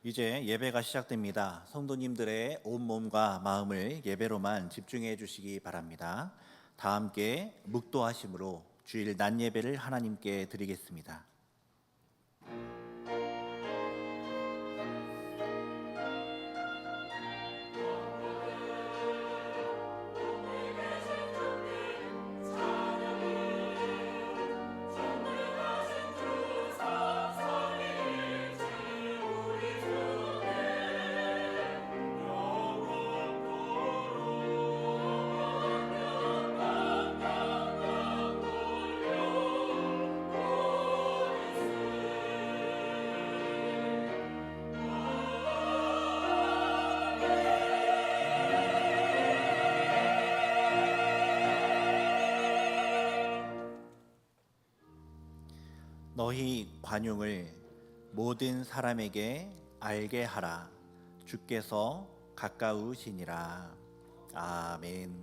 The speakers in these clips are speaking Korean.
이제 예배가 시작됩니다. 성도님들의 온 몸과 마음을 예배로만 집중해 주시기 바랍니다. 다 함께 묵도하심으로 주일 낮 예배를 하나님께 드리겠습니다. 너희 관용을 모든 사람에게 알게 하라. 주께서 가까우시니라. 아멘.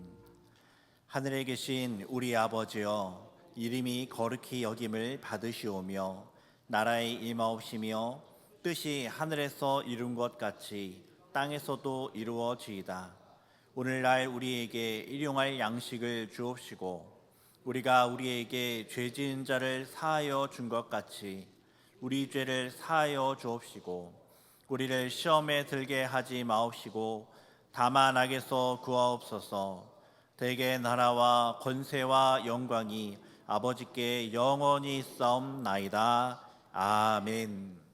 하늘에 계신 우리 아버지여, 이름이 거룩히 여김을 받으시오며 나라의 임하옵시며 뜻이 하늘에서 이룬 것 같이 땅에서도 이루어지이다. 오늘날 우리에게 일용할 양식을 주옵시고 우리가 우리에게 죄 지은 자를 사하여 준 것 같이 우리 죄를 사하여 주옵시고 우리를 시험에 들게 하지 마옵시고 다만 악에서 구하옵소서. 대개 나라와 권세와 영광이 아버지께 영원히 있사옵나이다. 아멘.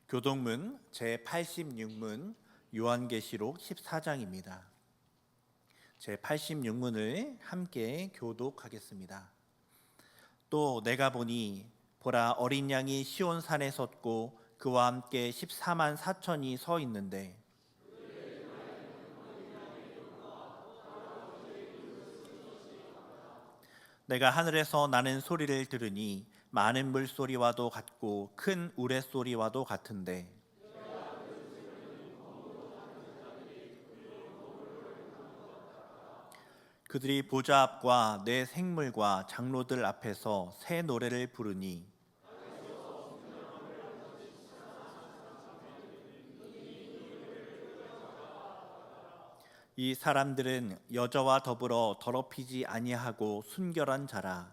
교동문 제86문 요한계시록 14장입니다. 제86문을 함께 교독하겠습니다. 또 내가 보니 보라, 어린 양이 시온산에 섰고 그와 함께 14만 4천이 서 있는데 내가 하늘에서 나는 소리를 들으니 많은 물소리와도 같고 큰 우레소리와도 같은데 그들이 보좌 앞과 내 생물과 장로들 앞에서 새 노래를 부르니 이 사람들은 여자와 더불어 더럽히지 아니하고 순결한 자라.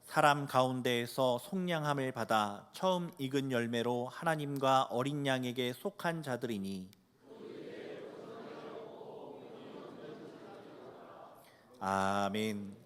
사람 가운데에서 속량함을 받아 처음 익은 열매로 하나님과 어린 양에게 속한 자들이니 아멘.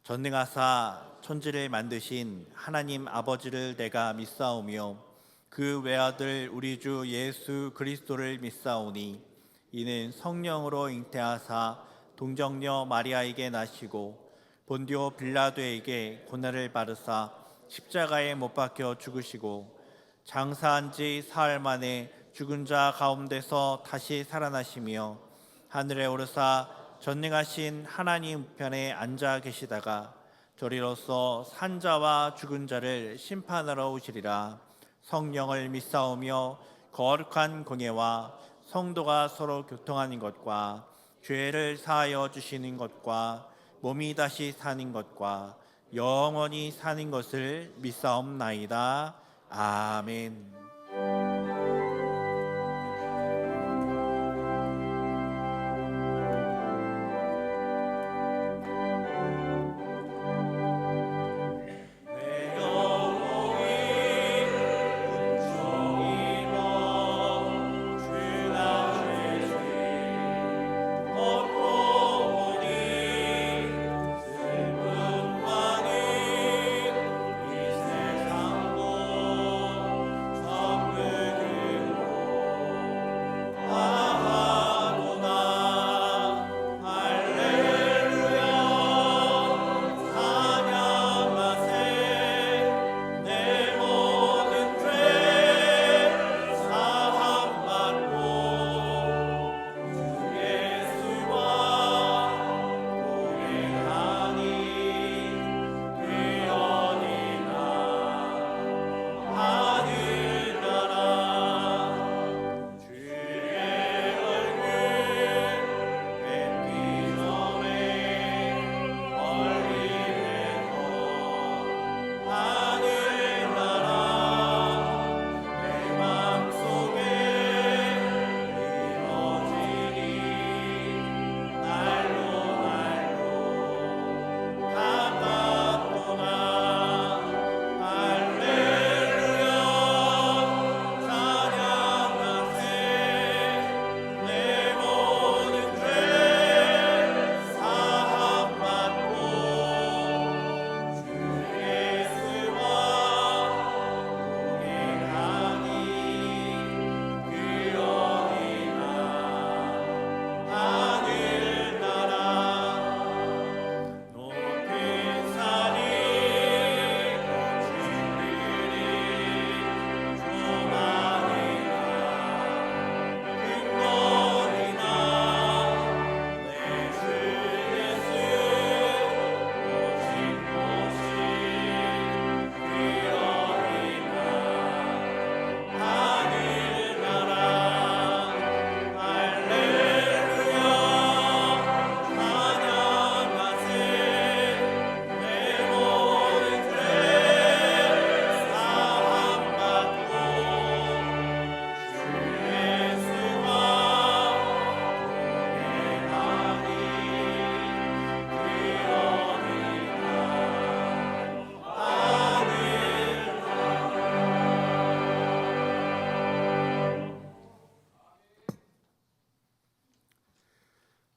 전능하사 천지를 만드신 하나님 아버지를 내가 믿사오며 그 외아들 우리 주 예수 그리스도를 믿사오니 이는 성령으로 잉태하사 동정녀 마리아에게 나시고 본디오 빌라도에게 고난을 받으사 십자가에 못 박혀 죽으시고 장사한 지 사흘 만에 죽은 자 가운데서 다시 살아나시며 하늘에 오르사 전능하신 하나님 우편에 앉아 계시다가 저리로서 산자와 죽은 자를 심판하러 오시리라. 성령을 믿사오며 거룩한 공예와 성도가 서로 교통하는 것과 죄를 사하여 주시는 것과 몸이 다시 사는 것과 영원히 사는 것을 믿사옵나이다. 아멘.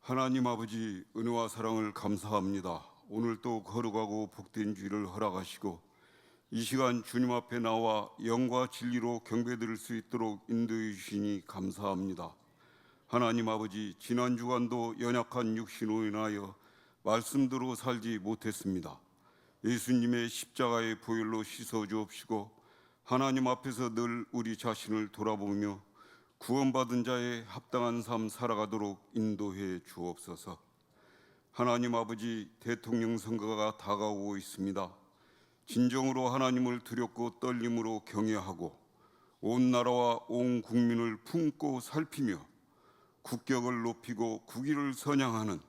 하나님 아버지 은혜와 사랑을 감사합니다. 오늘 또 거룩하고 복된 주일을 허락하시고 이 시간 주님 앞에 나와 영과 진리로 경배드릴 수 있도록 인도해 주시니 감사합니다. 하나님 아버지 지난 주간도 연약한 육신으로 인하여 말씀대로 살지 못했습니다. 예수님의 십자가의 보혈로 씻어 주옵시고 하나님 앞에서 늘 우리 자신을 돌아보며 구원받은 자의 합당한 삶 살아가도록 인도해 주옵소서. 하나님 아버지, 대통령 선거가 다가오고 있습니다. 진정으로 하나님을 두렵고 떨림으로 경외하고 온 나라와 온 국민을 품고 살피며 국격을 높이고 국위를 선양하는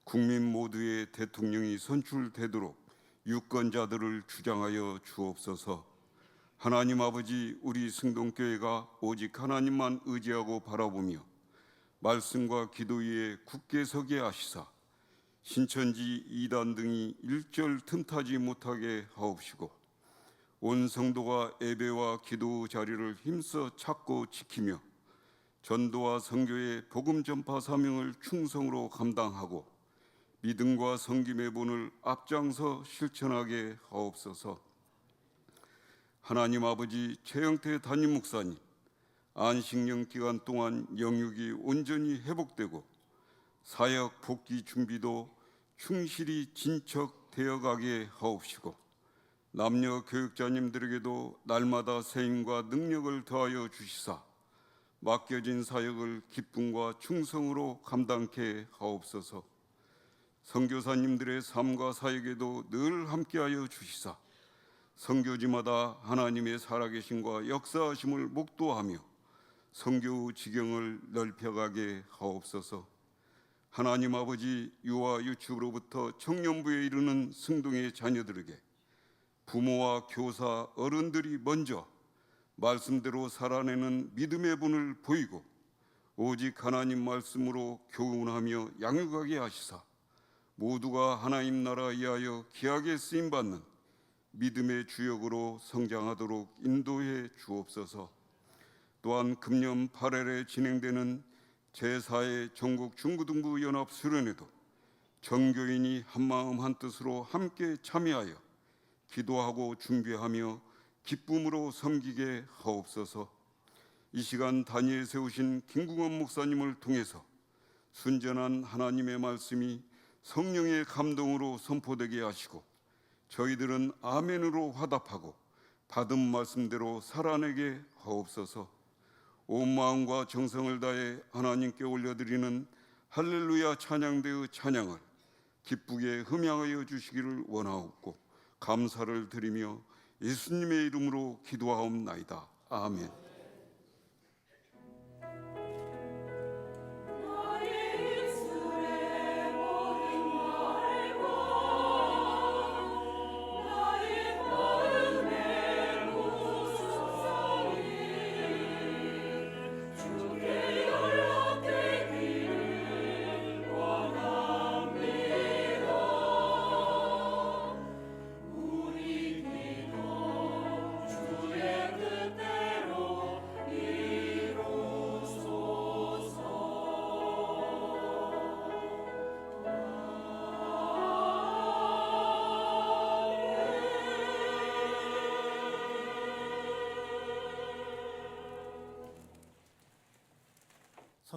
국민 모두의 대통령이 선출되도록 유권자들을 주장하여 주옵소서. 하나님 아버지, 우리 승동교회가 오직 하나님만 의지하고 바라보며 말씀과 기도 위에 굳게 서게 하시사 신천지 이단 등이 일절 틈타지 못하게 하옵시고 온 성도가 예배와 기도 자리를 힘써 찾고 지키며 전도와 선교의 복음 전파 사명을 충성으로 감당하고 믿음과 섬김의 본을 앞장서 실천하게 하옵소서. 하나님 아버지, 최영태 담임 목사님 안식령 기간 동안 영육이 온전히 회복되고 사역 복귀 준비도 충실히 진척되어 가게 하옵시고 남녀 교육자님들에게도 날마다 세임과 능력을 더하여 주시사 맡겨진 사역을 기쁨과 충성으로 감당케 하옵소서. 선교사님들의 삶과 사역에도 늘 함께하여 주시사 선교지마다 하나님의 살아계심과 역사하심을 목도하며 선교 지경을 넓혀가게 하옵소서. 하나님 아버지, 유아 유치부로부터 청년부에 이르는 승동의 자녀들에게 부모와 교사, 어른들이 먼저 말씀대로 살아내는 믿음의 본을 보이고 오직 하나님 말씀으로 교훈하며 양육하게 하시사 모두가 하나님 나라 위하여 귀하게 쓰임받는 믿음의 주역으로 성장하도록 인도해 주옵소서. 또한 금년 8월에 진행되는 제4회 전국 중고등부 연합 수련회도 전교인이 한마음 한뜻으로 함께 참여하여 기도하고 준비하며 기쁨으로 섬기게 하옵소서. 이 시간 단위에 세우신 김궁원 목사님을 통해서 순전한 하나님의 말씀이 성령의 감동으로 선포되게 하시고 저희들은 아멘으로 화답하고 받은 말씀대로 살아내게 하옵소서. 온 마음과 정성을 다해 하나님께 올려드리는 할렐루야 찬양대의 찬양을 기쁘게 흠양하여 주시기를 원하옵고 감사를 드리며 예수님의 이름으로 기도하옵나이다. 아멘.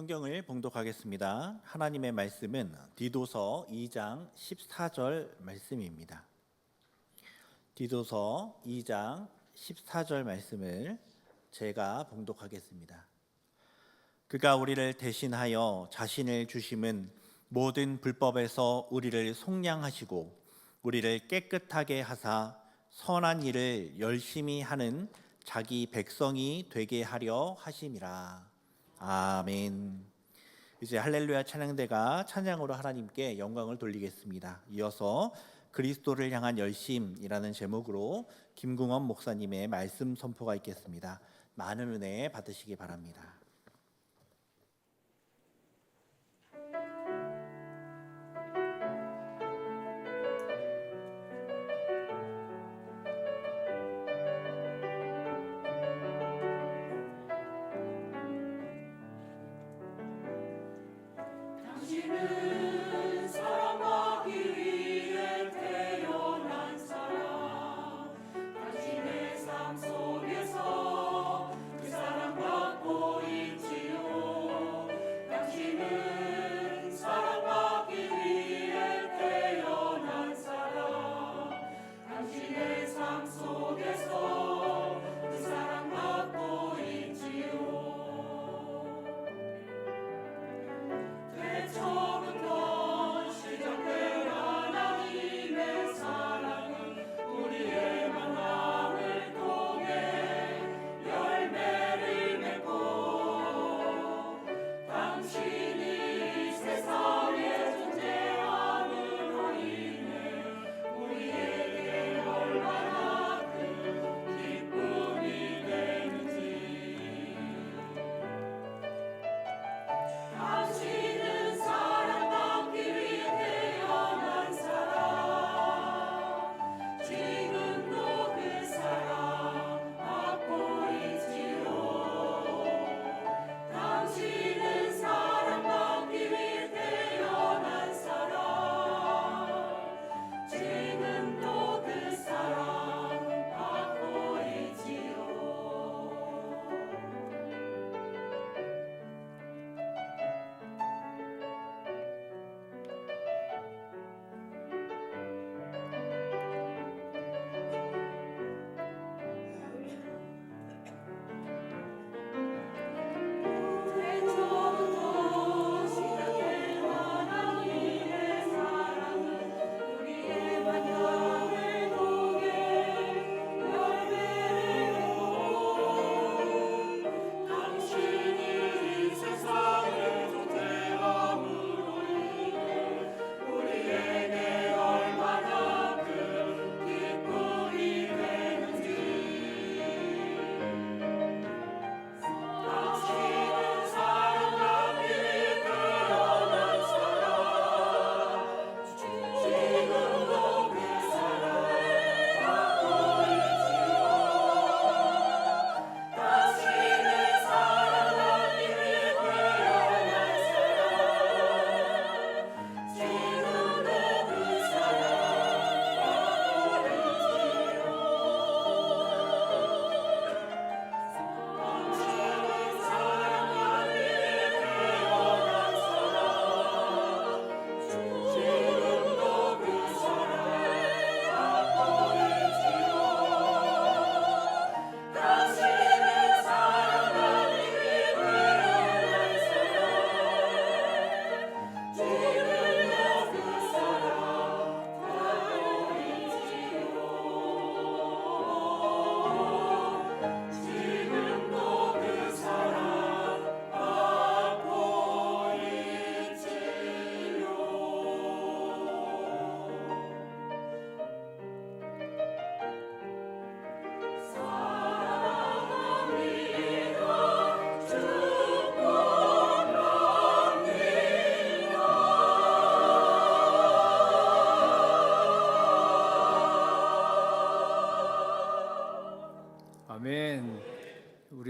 성경을 봉독하겠습니다. 하나님의 말씀은 디도서 2장 14절 말씀입니다. 디도서 2장 14절 말씀을 제가 봉독하겠습니다. 그가 우리를 대신하여 자신을 주심은 모든 불법에서 우리를 속량하시고 우리를 깨끗하게 하사 선한 일을 열심히 하는 자기 백성이 되게 하려 하심이라. 아멘. 이제 할렐루야 찬양대가 찬양으로 하나님께 영광을 돌리겠습니다. 이어서 그리스도를 향한 열심이라는 제목으로 김궁원 목사님의 말씀 선포가 있겠습니다. 많은 은혜 받으시기 바랍니다. 당신은 사랑하기 위해 태어난 사람, 당신의 삶 속에서 그 사랑받고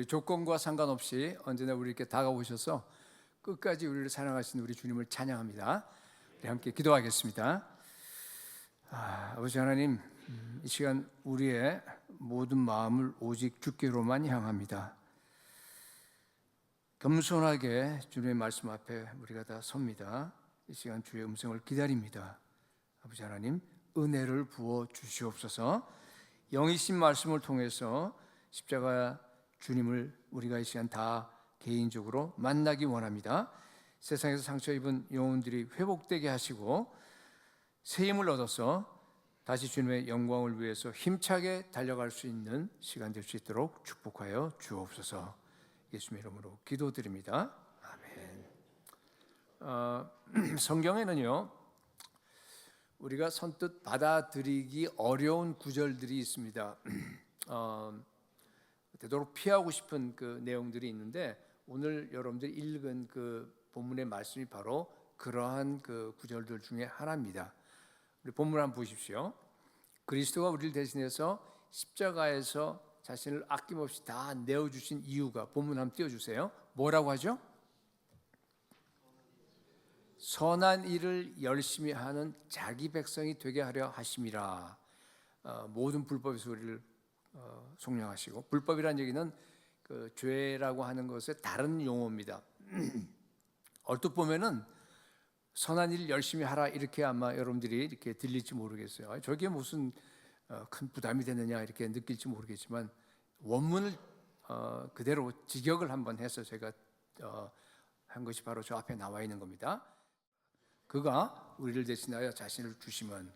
우리 조건과 상관없이 언제나 우리에게 다가오셔서 끝까지 우리를 사랑하시는 우리 주님을 찬양합니다. 우리 함께 기도하겠습니다. 아버지 하나님, 이 시간 우리의 모든 마음을 오직 주께로만 향합니다. 겸손하게 주님의 말씀 앞에 우리가 다 섭니다. 이 시간 주의 음성을 기다립니다. 아버지 하나님, 은혜를 부어 주시옵소서. 영이신 말씀을 통해서 십자가 주님을 우리가 이 시간 다 개인적으로 만나기 원합니다. 세상에서 상처 입은 영혼들이 회복되게 하시고 새 힘을 얻어서 다시 주님의 영광을 위해서 힘차게 달려갈 수 있는 시간 될 수 있도록 축복하여 주옵소서. 예수님의 이름으로 기도드립니다. 아멘. 성경에는요, 우리가 선뜻 받아들이기 어려운 구절들이 있습니다. 되도록 피하고 싶은 그 내용들이 있는데, 오늘 여러분들이 읽은 그 본문의 말씀이 바로 그러한 그 구절들 중에 하나입니다. 우리 본문 한번 보십시오. 그리스도가 우리를 대신해서 십자가에서 자신을 아낌없이 다 내어주신 이유가, 본문 한번 띄워주세요. 뭐라고 하죠? 선한 일을 열심히 하는 자기 백성이 되게 하려 하심이라. 모든 불법에서 우리를 속량하시고, 불법이라는 얘기는 그 죄라고 하는 것의 다른 용어입니다. 얼핏 보면은 선한 일 열심히 하라 이렇게 아마 여러분들이 이렇게 들릴지 모르겠어요. 저게 무슨 큰 부담이 되느냐 이렇게 느낄지 모르겠지만, 원문을 그대로 직역을 한번 해서 제가 한 것이 바로 저 앞에 나와 있는 겁니다. 그가 우리를 대신하여 자신을 주시면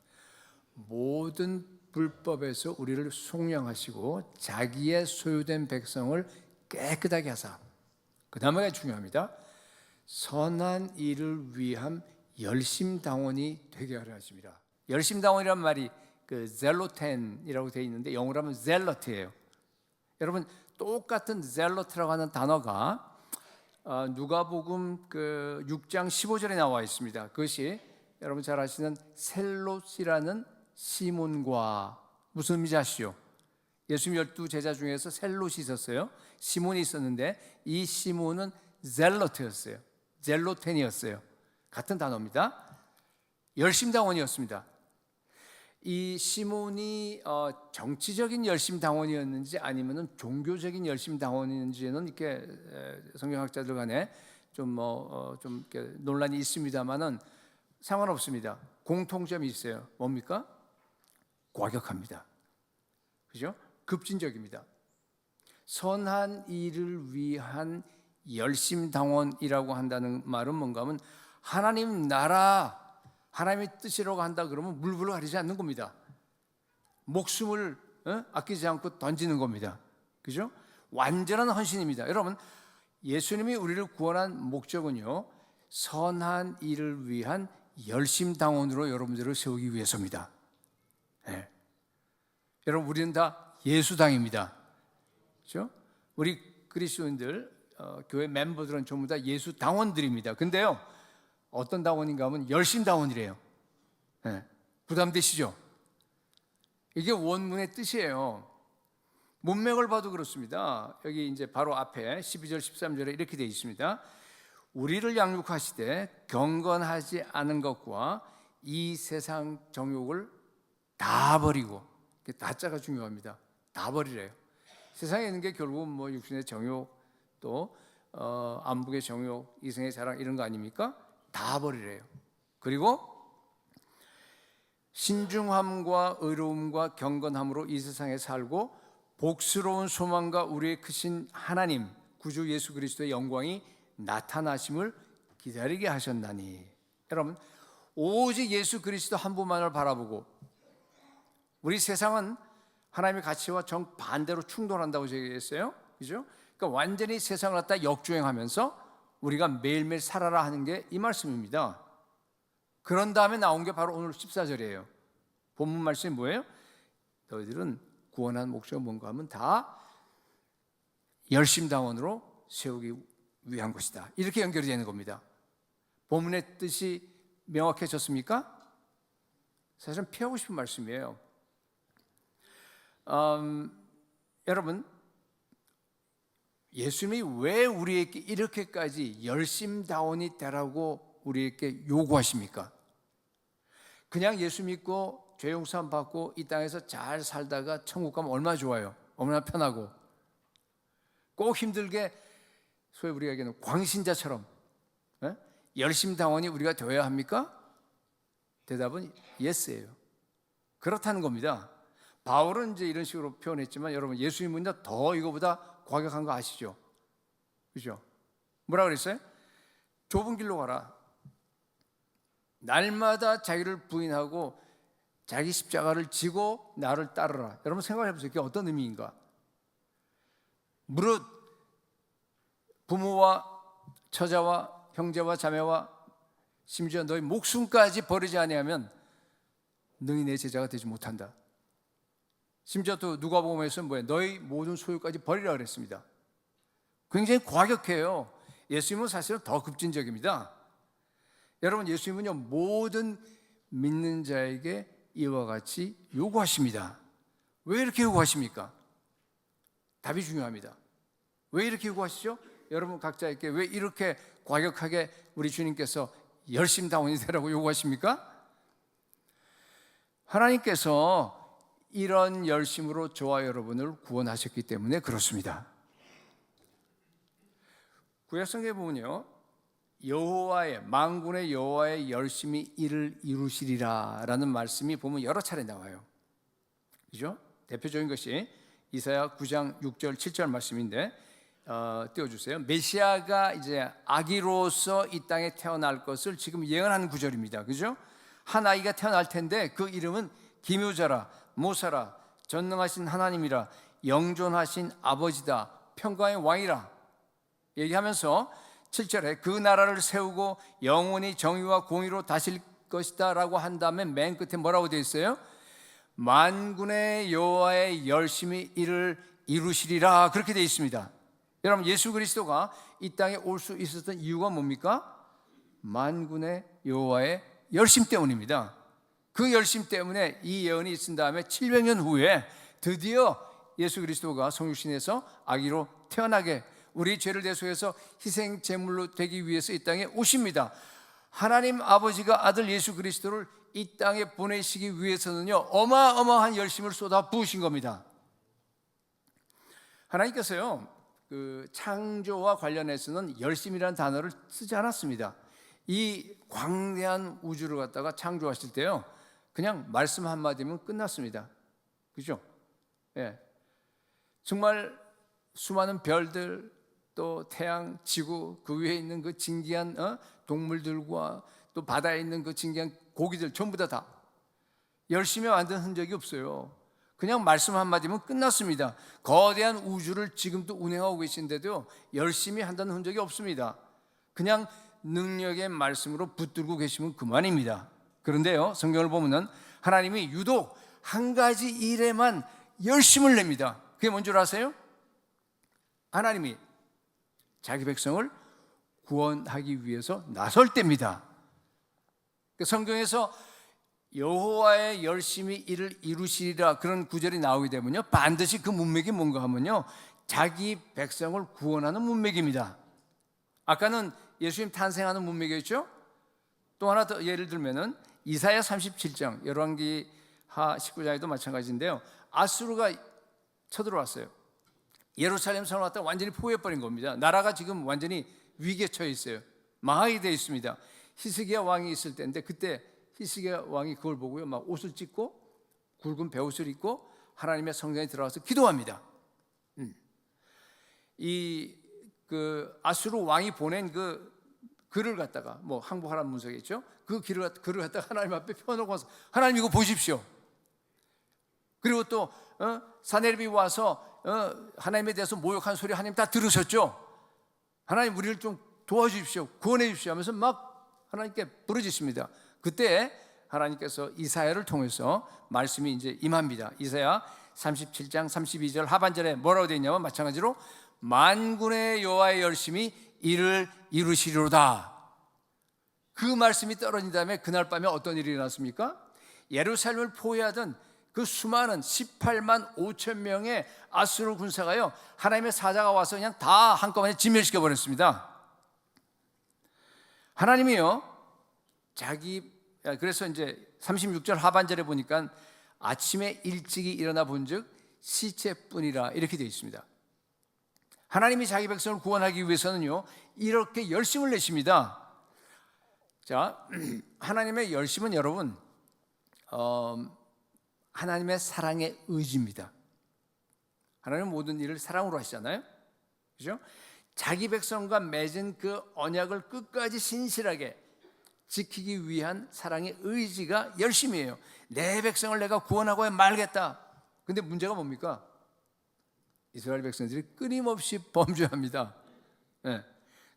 모든 불법에서 우리를 속량하시고 자기의 소유된 백성을 깨끗하게 하사, 그 다음에 중요합니다. 선한 일을 위한 열심당원이 되게 하려 하십니다. 열심당원이란 말이 그 젤로텐이라고 되어 있는데 영어로 하면 젤러트예요. 여러분, 똑같은 젤러트라고 하는 단어가 누가복음 그 6장 15절에 나와 있습니다. 그것이 여러분 잘 아시는 셀롯이라는 시몬과 무슨 의미인지 아시죠? 예수님 12제자 중에서 셀롯이 있었어요. 시몬이 있었는데 이 시몬은 젤러트였어요. 젤로텐이었어요. 같은 단어입니다. 열심당원이었습니다. 이 시몬이 정치적인 열심당원이었는지 아니면 종교적인 열심당원이었는지는 이렇게 성경학자들 간에 좀 이렇게 논란이 있습니다만은 상관없습니다. 공통점이 있어요. 뭡니까? 과격합니다. 그죠? 급진적입니다. 선한 일을 위한 열심당원이라고 한다는 말은 뭔가 하면 하나님 나라, 하나님의 뜻이라고 한다 그러면 물불을 가리지 않는 겁니다. 목숨을 아끼지 않고 던지는 겁니다. 그죠? 완전한 헌신입니다. 여러분, 예수님이 우리를 구원한 목적은요, 선한 일을 위한 열심당원으로 여러분들을 세우기 위해서입니다. 네. 여러분, 우리는 다 예수당입니다. 그죠? 우리 그리스도인들, 교회 멤버들은 전부 다 예수당원들입니다. 근데요, 어떤 당원인가 하면 열심당원이래요. 네. 부담되시죠? 이게 원문의 뜻이에요. 문맥을 봐도 그렇습니다. 여기 이제 바로 앞에 12절, 13절에 이렇게 되어 있습니다. 우리를 양육하시되 경건하지 않은 것과 이 세상 정욕을 다 버리고, 다자가 중요합니다. 다 버리래요. 세상에 있는 게 결국은 뭐 육신의 정욕, 또 안목의 정욕, 이생의 자랑 이런 거 아닙니까? 다 버리래요. 그리고 신중함과 의로움과 경건함으로 이 세상에 살고 복스러운 소망과 우리의 크신 하나님 구주 예수 그리스도의 영광이 나타나심을 기다리게 하셨나니. 여러분, 오직 예수 그리스도 한 분만을 바라보고, 우리 세상은 하나님의 가치와 정반대로 충돌한다고 얘기했어요. 그죠? 그러니까 완전히 세상을 갖다 역주행하면서 우리가 매일매일 살아라 하는 게 이 말씀입니다. 그런 다음에 나온 게 바로 오늘 14절이에요. 본문 말씀이 뭐예요? 너희들은 구원한 목적이 뭔가 하면 다 열심당원으로 세우기 위한 것이다. 이렇게 연결이 되는 겁니다. 본문의 뜻이 명확해졌습니까? 사실은 피하고 싶은 말씀이에요. 여러분, 예수님이 왜 우리에게 이렇게까지 열심다원이 되라고 우리에게 요구하십니까? 그냥 예수 믿고 죄 용서 받고 이 땅에서 잘 살다가 천국 가면 얼마나 좋아요. 얼마나 편하고. 꼭 힘들게 소위 우리가 얘기하는 광신자처럼 열심당원이 우리가 되어야 합니까? 대답은 예스예요. 그렇다는 겁니다. 바울은 이제 이런 식으로 표현했지만 여러분 예수님은 더 이거보다 과격한 거 아시죠? 그죠? 뭐라 그랬어요? 좁은 길로 가라. 날마다 자기를 부인하고 자기 십자가를 지고 나를 따르라. 여러분 생각해 보세요. 그게 어떤 의미인가? 무릇 부모와 처자와 형제와 자매와 심지어 너희 목숨까지 버리지 아니하면 너희 내 제자가 되지 못한다. 심지어 또 누가복음에서는 뭐예요? 너희 모든 소유까지 버리라 그랬습니다. 굉장히 과격해요. 예수님은 사실은 더 급진적입니다. 여러분 예수님은요 모든 믿는 자에게 이와 같이 요구하십니다. 왜 이렇게 요구하십니까? 답이 중요합니다. 왜 이렇게 요구하시죠? 여러분 각자에게 왜 이렇게 과격하게 우리 주님께서 열심다원이 되라고 요구하십니까? 하나님께서 이런 열심으로 저와 여러분을 구원하셨기 때문에 그렇습니다. 구약성경에 보면요 여호와의 만군의 여호와의 열심히 이를 이루시리라라는 말씀이 보면 여러 차례 나와요. 그죠? 대표적인 것이 이사야 9장 6절 7절 말씀인데 띄워주세요. 메시아가 이제 아기로서 이 땅에 태어날 것을 지금 예언하는 구절입니다. 그죠? 한 아이가 태어날 텐데 그 이름은 기묘자라 모사라 전능하신 하나님이라 영존하신 아버지다 평강의 왕이라 얘기하면서 7절에 그 나라를 세우고 영원히 정의와 공의로 다스릴 것이다 라고 한 다음에 맨 끝에 뭐라고 되어 있어요? 만군의 여호와의 열심히 이를 이루시리라 그렇게 되어 있습니다. 여러분 예수 그리스도가 이 땅에 올 수 있었던 이유가 뭡니까? 만군의 여호와의 열심 때문입니다. 그 열심 때문에 이 예언이 있은 다음에 700년 후에 드디어 예수 그리스도가 성육신에서 아기로 태어나게 우리 죄를 대속해서 희생 제물로 되기 위해서 이 땅에 오십니다. 하나님 아버지가 아들 예수 그리스도를 이 땅에 보내시기 위해서는요 어마어마한 열심을 쏟아 부으신 겁니다. 하나님께서요 그 창조와 관련해서는 열심이라는 단어를 쓰지 않았습니다. 이 광대한 우주를 갖다가 창조하실 때요 그냥 말씀 한마디면 끝났습니다. 그죠? 예. 정말 수많은 별들 또 태양, 지구 그 위에 있는 그 진기한 동물들과 또 바다에 있는 그 진기한 고기들 전부 다 열심히 만든 흔적이 없어요. 그냥 말씀 한마디면 끝났습니다. 거대한 우주를 지금도 운행하고 계신데도 열심히 한다는 흔적이 없습니다. 그냥 능력의 말씀으로 붙들고 계시면 그만입니다. 그런데요 성경을 보면 하나님이 유독 한 가지 일에만 열심을 냅니다. 그게 뭔 줄 아세요? 하나님이 자기 백성을 구원하기 위해서 나설 때입니다. 성경에서 여호와의 열심히 이를 이루시리라 그런 구절이 나오게 되면요 반드시 그 문맥이 뭔가 하면요 자기 백성을 구원하는 문맥입니다. 아까는 예수님 탄생하는 문맥이었죠. 또 하나 더 예를 들면은 이사야 37장 열왕기하 19장에도 마찬가지인데요 아수르가 쳐들어왔어요. 예루살렘 성을 갖다 완전히 포위해버린 겁니다. 나라가 지금 완전히 위기에 처해 있어요. 망하게 되어 있습니다. 히스기야 왕이 있을 때인데 그때 히스기야 왕이 그걸 보고요 막 옷을 찢고 굵은 베옷을 입고 하나님의 성전에 들어가서 기도합니다. 이 그 아수르 왕이 보낸 그 글을 갖다가 뭐 항복하라는 문서겠죠. 그 글을 갖다가 하나님 앞에 펴놓고 와서 하나님 이거 보십시오. 그리고 또 사네립이 와서 하나님에 대해서 모욕한 소리 하나님 다 들으셨죠. 하나님 우리를 좀 도와주십시오. 구원해 주십시오 하면서 막 하나님께 부르짖습니다. 그때 하나님께서 이사야를 통해서 말씀이 이제 임합니다. 이사야 37장 32절 하반절에 뭐라고 되어 있냐면 마찬가지로 만군의 여호와의 열심히 이를 이루시리로다. 그 말씀이 떨어진 다음에 그날 밤에 어떤 일이 일어났습니까? 예루살렘을 포위하던 그 수많은 18만 5천 명의 아수르 군사가요, 하나님의 사자가 와서 그냥 다 한꺼번에 진멸시켜 버렸습니다. 하나님이요, 그래서 이제 36절 하반절에 보니까 아침에 일찍이 일어나 본즉 시체뿐이라 이렇게 되어 있습니다. 하나님이 자기 백성을 구원하기 위해서는요, 이렇게 열심을 내십니다. 자, 하나님의 열심은 여러분, 하나님의 사랑의 의지입니다. 하나님은 모든 일을 사랑으로 하시잖아요, 그렇죠? 자기 백성과 맺은 그 언약을 끝까지 신실하게 지키기 위한 사랑의 의지가 열심이에요. 내 백성을 내가 구원하고 말겠다. 근데 문제가 뭡니까? 이스라엘 백성들이 끊임없이 범죄합니다. 네.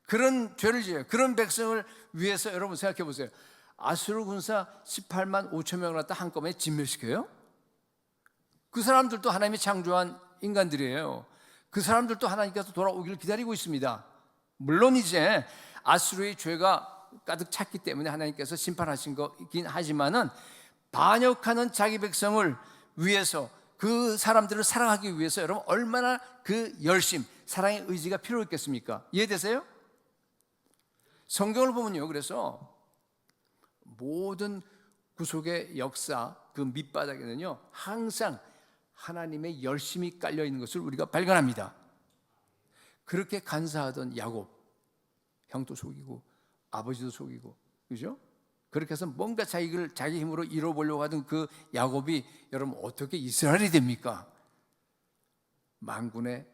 그런 죄를 지어요. 그런 백성을 위해서 여러분 생각해 보세요. 아수르 군사 18만 5천 명을 갖다 한꺼번에 진멸시켜요? 그 사람들도 하나님이 창조한 인간들이에요. 그 사람들도 하나님께서 돌아오기를 기다리고 있습니다. 물론 이제 아수르의 죄가 가득 찼기 때문에 하나님께서 심판하신 거긴 하지만은, 반역하는 자기 백성을 위해서, 그 사람들을 사랑하기 위해서 여러분 얼마나 그 열심, 사랑의 의지가 필요했겠습니까? 이해되세요? 성경을 보면요, 그래서 모든 구속의 역사 그 밑바닥에는요 항상 하나님의 열심이 깔려 있는 것을 우리가 발견합니다. 그렇게 간사하던 야곱, 형도 속이고 아버지도 속이고, 그죠? 그렇게 해서 뭔가 자기 힘으로 이뤄보려고 하던 그 야곱이 여러분 어떻게 이스라엘이 됩니까? 만군의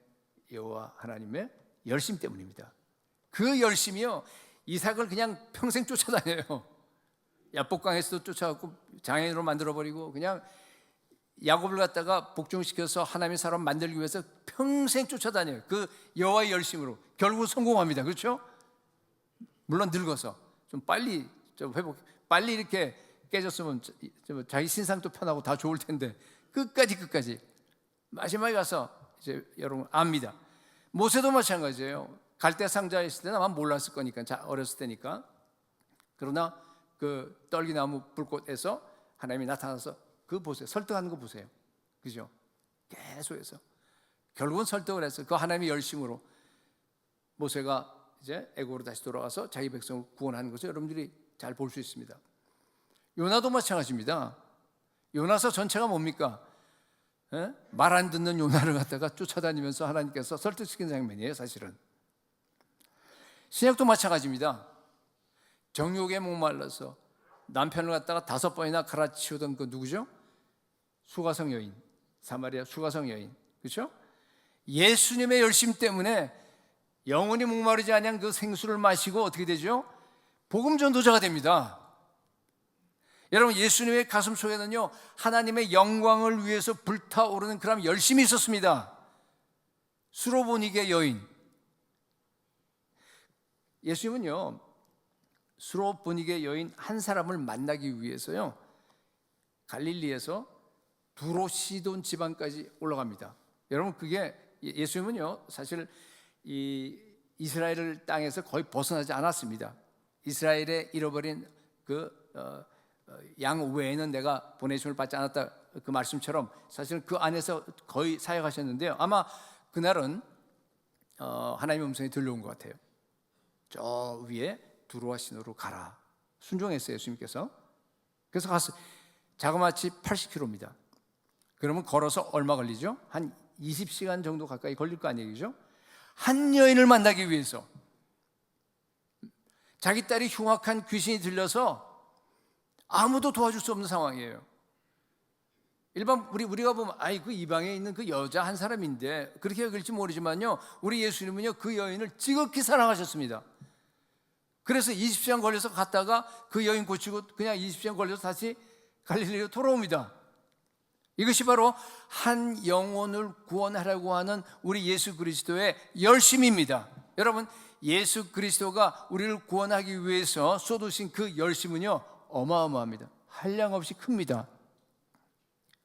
여호와 하나님의 열심 때문입니다. 그 열심이요, 이삭을 그냥 평생 쫓아다녀요. 야복강에서도 쫓아갖고 장애인으로 만들어버리고, 그냥 야곱을 갖다가 복종시켜서 하나님의 사람 만들기 위해서 평생 쫓아다녀요. 그 여호와의 열심으로. 결국 성공합니다. 그렇죠? 물론 늙어서 좀 빨리 빨리 이렇게 깨졌으면 자기 신상도 편하고 다 좋을 텐데, 끝까지 마지막에 가서 이제 여러분 압니다. 모세도 마찬가지예요. 갈대 상자에 있을 때는 아마 몰랐을 거니까, 어렸을 때니까. 그러나 그 떨기나무 불꽃에서 하나님이 나타나서 그 보세요. 설득하는 거 보세요. 그죠? 계속해서 결국은 설득을 해서 그 하나님의 열심으로 모세가 이제 애굽으로 다시 돌아가서 자기 백성을 구원하는 것을 여러분들이 잘 볼 수 있습니다. 요나도 마찬가지입니다. 요나서 전체가 뭡니까? 말 안 듣는 요나를 갖다가 쫓아다니면서 하나님께서 설득시킨 장면이에요, 사실은. 신약도 마찬가지입니다. 정욕에 목말라서 남편을 갖다가 5번이나 갈아치우던 그 누구죠? 수가성 여인, 사마리아 수가성 여인, 그렇죠? 예수님의 열심 때문에 영원히 목마르지 아니한 그 생수를 마시고 어떻게 되죠? 복음 전도자가 됩니다. 여러분, 예수님의 가슴 속에는요 하나님의 영광을 위해서 불타오르는 그런 열심이 있었습니다. 수로보니게 여인, 예수님은요 수로보니게 여인 한 사람을 만나기 위해서요 갈릴리에서 두로 시돈 지방까지 올라갑니다. 여러분, 그게 예수님은요 사실 이 이스라엘 땅에서 거의 벗어나지 않았습니다. 이스라엘에 잃어버린 양 외에는 내가 보내심을 받지 않았다, 그 말씀처럼 사실은 그 안에서 거의 사역하셨는데요. 아마 그날은 하나님의 음성이 들려온 것 같아요. 저 위에 두로와 시노로 가라, 순종했어요, 예수님께서. 그래서 갔어요. 자그마치 80km입니다. 그러면 걸어서 얼마 걸리죠? 한 20시간 정도 가까이 걸릴 거 아니에요? 한 여인을 만나기 위해서. 자기 딸이 흉악한 귀신이 들려서 아무도 도와줄 수 없는 상황이에요. 일반 우리가 보면 그 이방에 있는 그 여자 한 사람인데 그렇게 여길지 모르지만요, 우리 예수님은요 그 여인을 지극히 사랑하셨습니다. 그래서 20시간 걸려서 갔다가 그 여인 고치고 그냥 20시간 걸려서 다시 갈릴리로 돌아옵니다. 이것이 바로 한 영혼을 구원하려고 하는 우리 예수 그리스도의 열심입니다. 여러분, 예수 그리스도가 우리를 구원하기 위해서 쏟으신 그 열심은요 어마어마합니다. 한량없이 큽니다.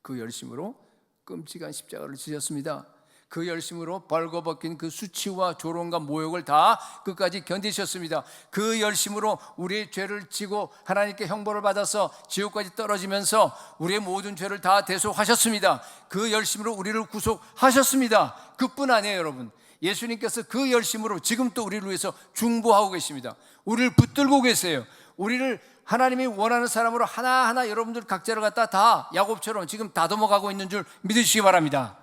그 열심으로 끔찍한 십자가를 지셨습니다. 그 열심으로 벌거벗긴 그 수치와 조롱과 모욕을 다 끝까지 견디셨습니다. 그 열심으로 우리의 죄를 지고 하나님께 형벌을 받아서 지옥까지 떨어지면서 우리의 모든 죄를 다 대속하셨습니다. 그 열심으로 우리를 구속하셨습니다. 그뿐 아니에요, 여러분. 예수님께서 그 열심으로 지금 또 우리를 위해서 중보하고 계십니다. 우리를 붙들고 계세요. 우리를 하나님이 원하는 사람으로 하나하나 여러분들 각자를 갖다 다 야곱처럼 지금 다듬어가고 있는 줄 믿으시기 바랍니다.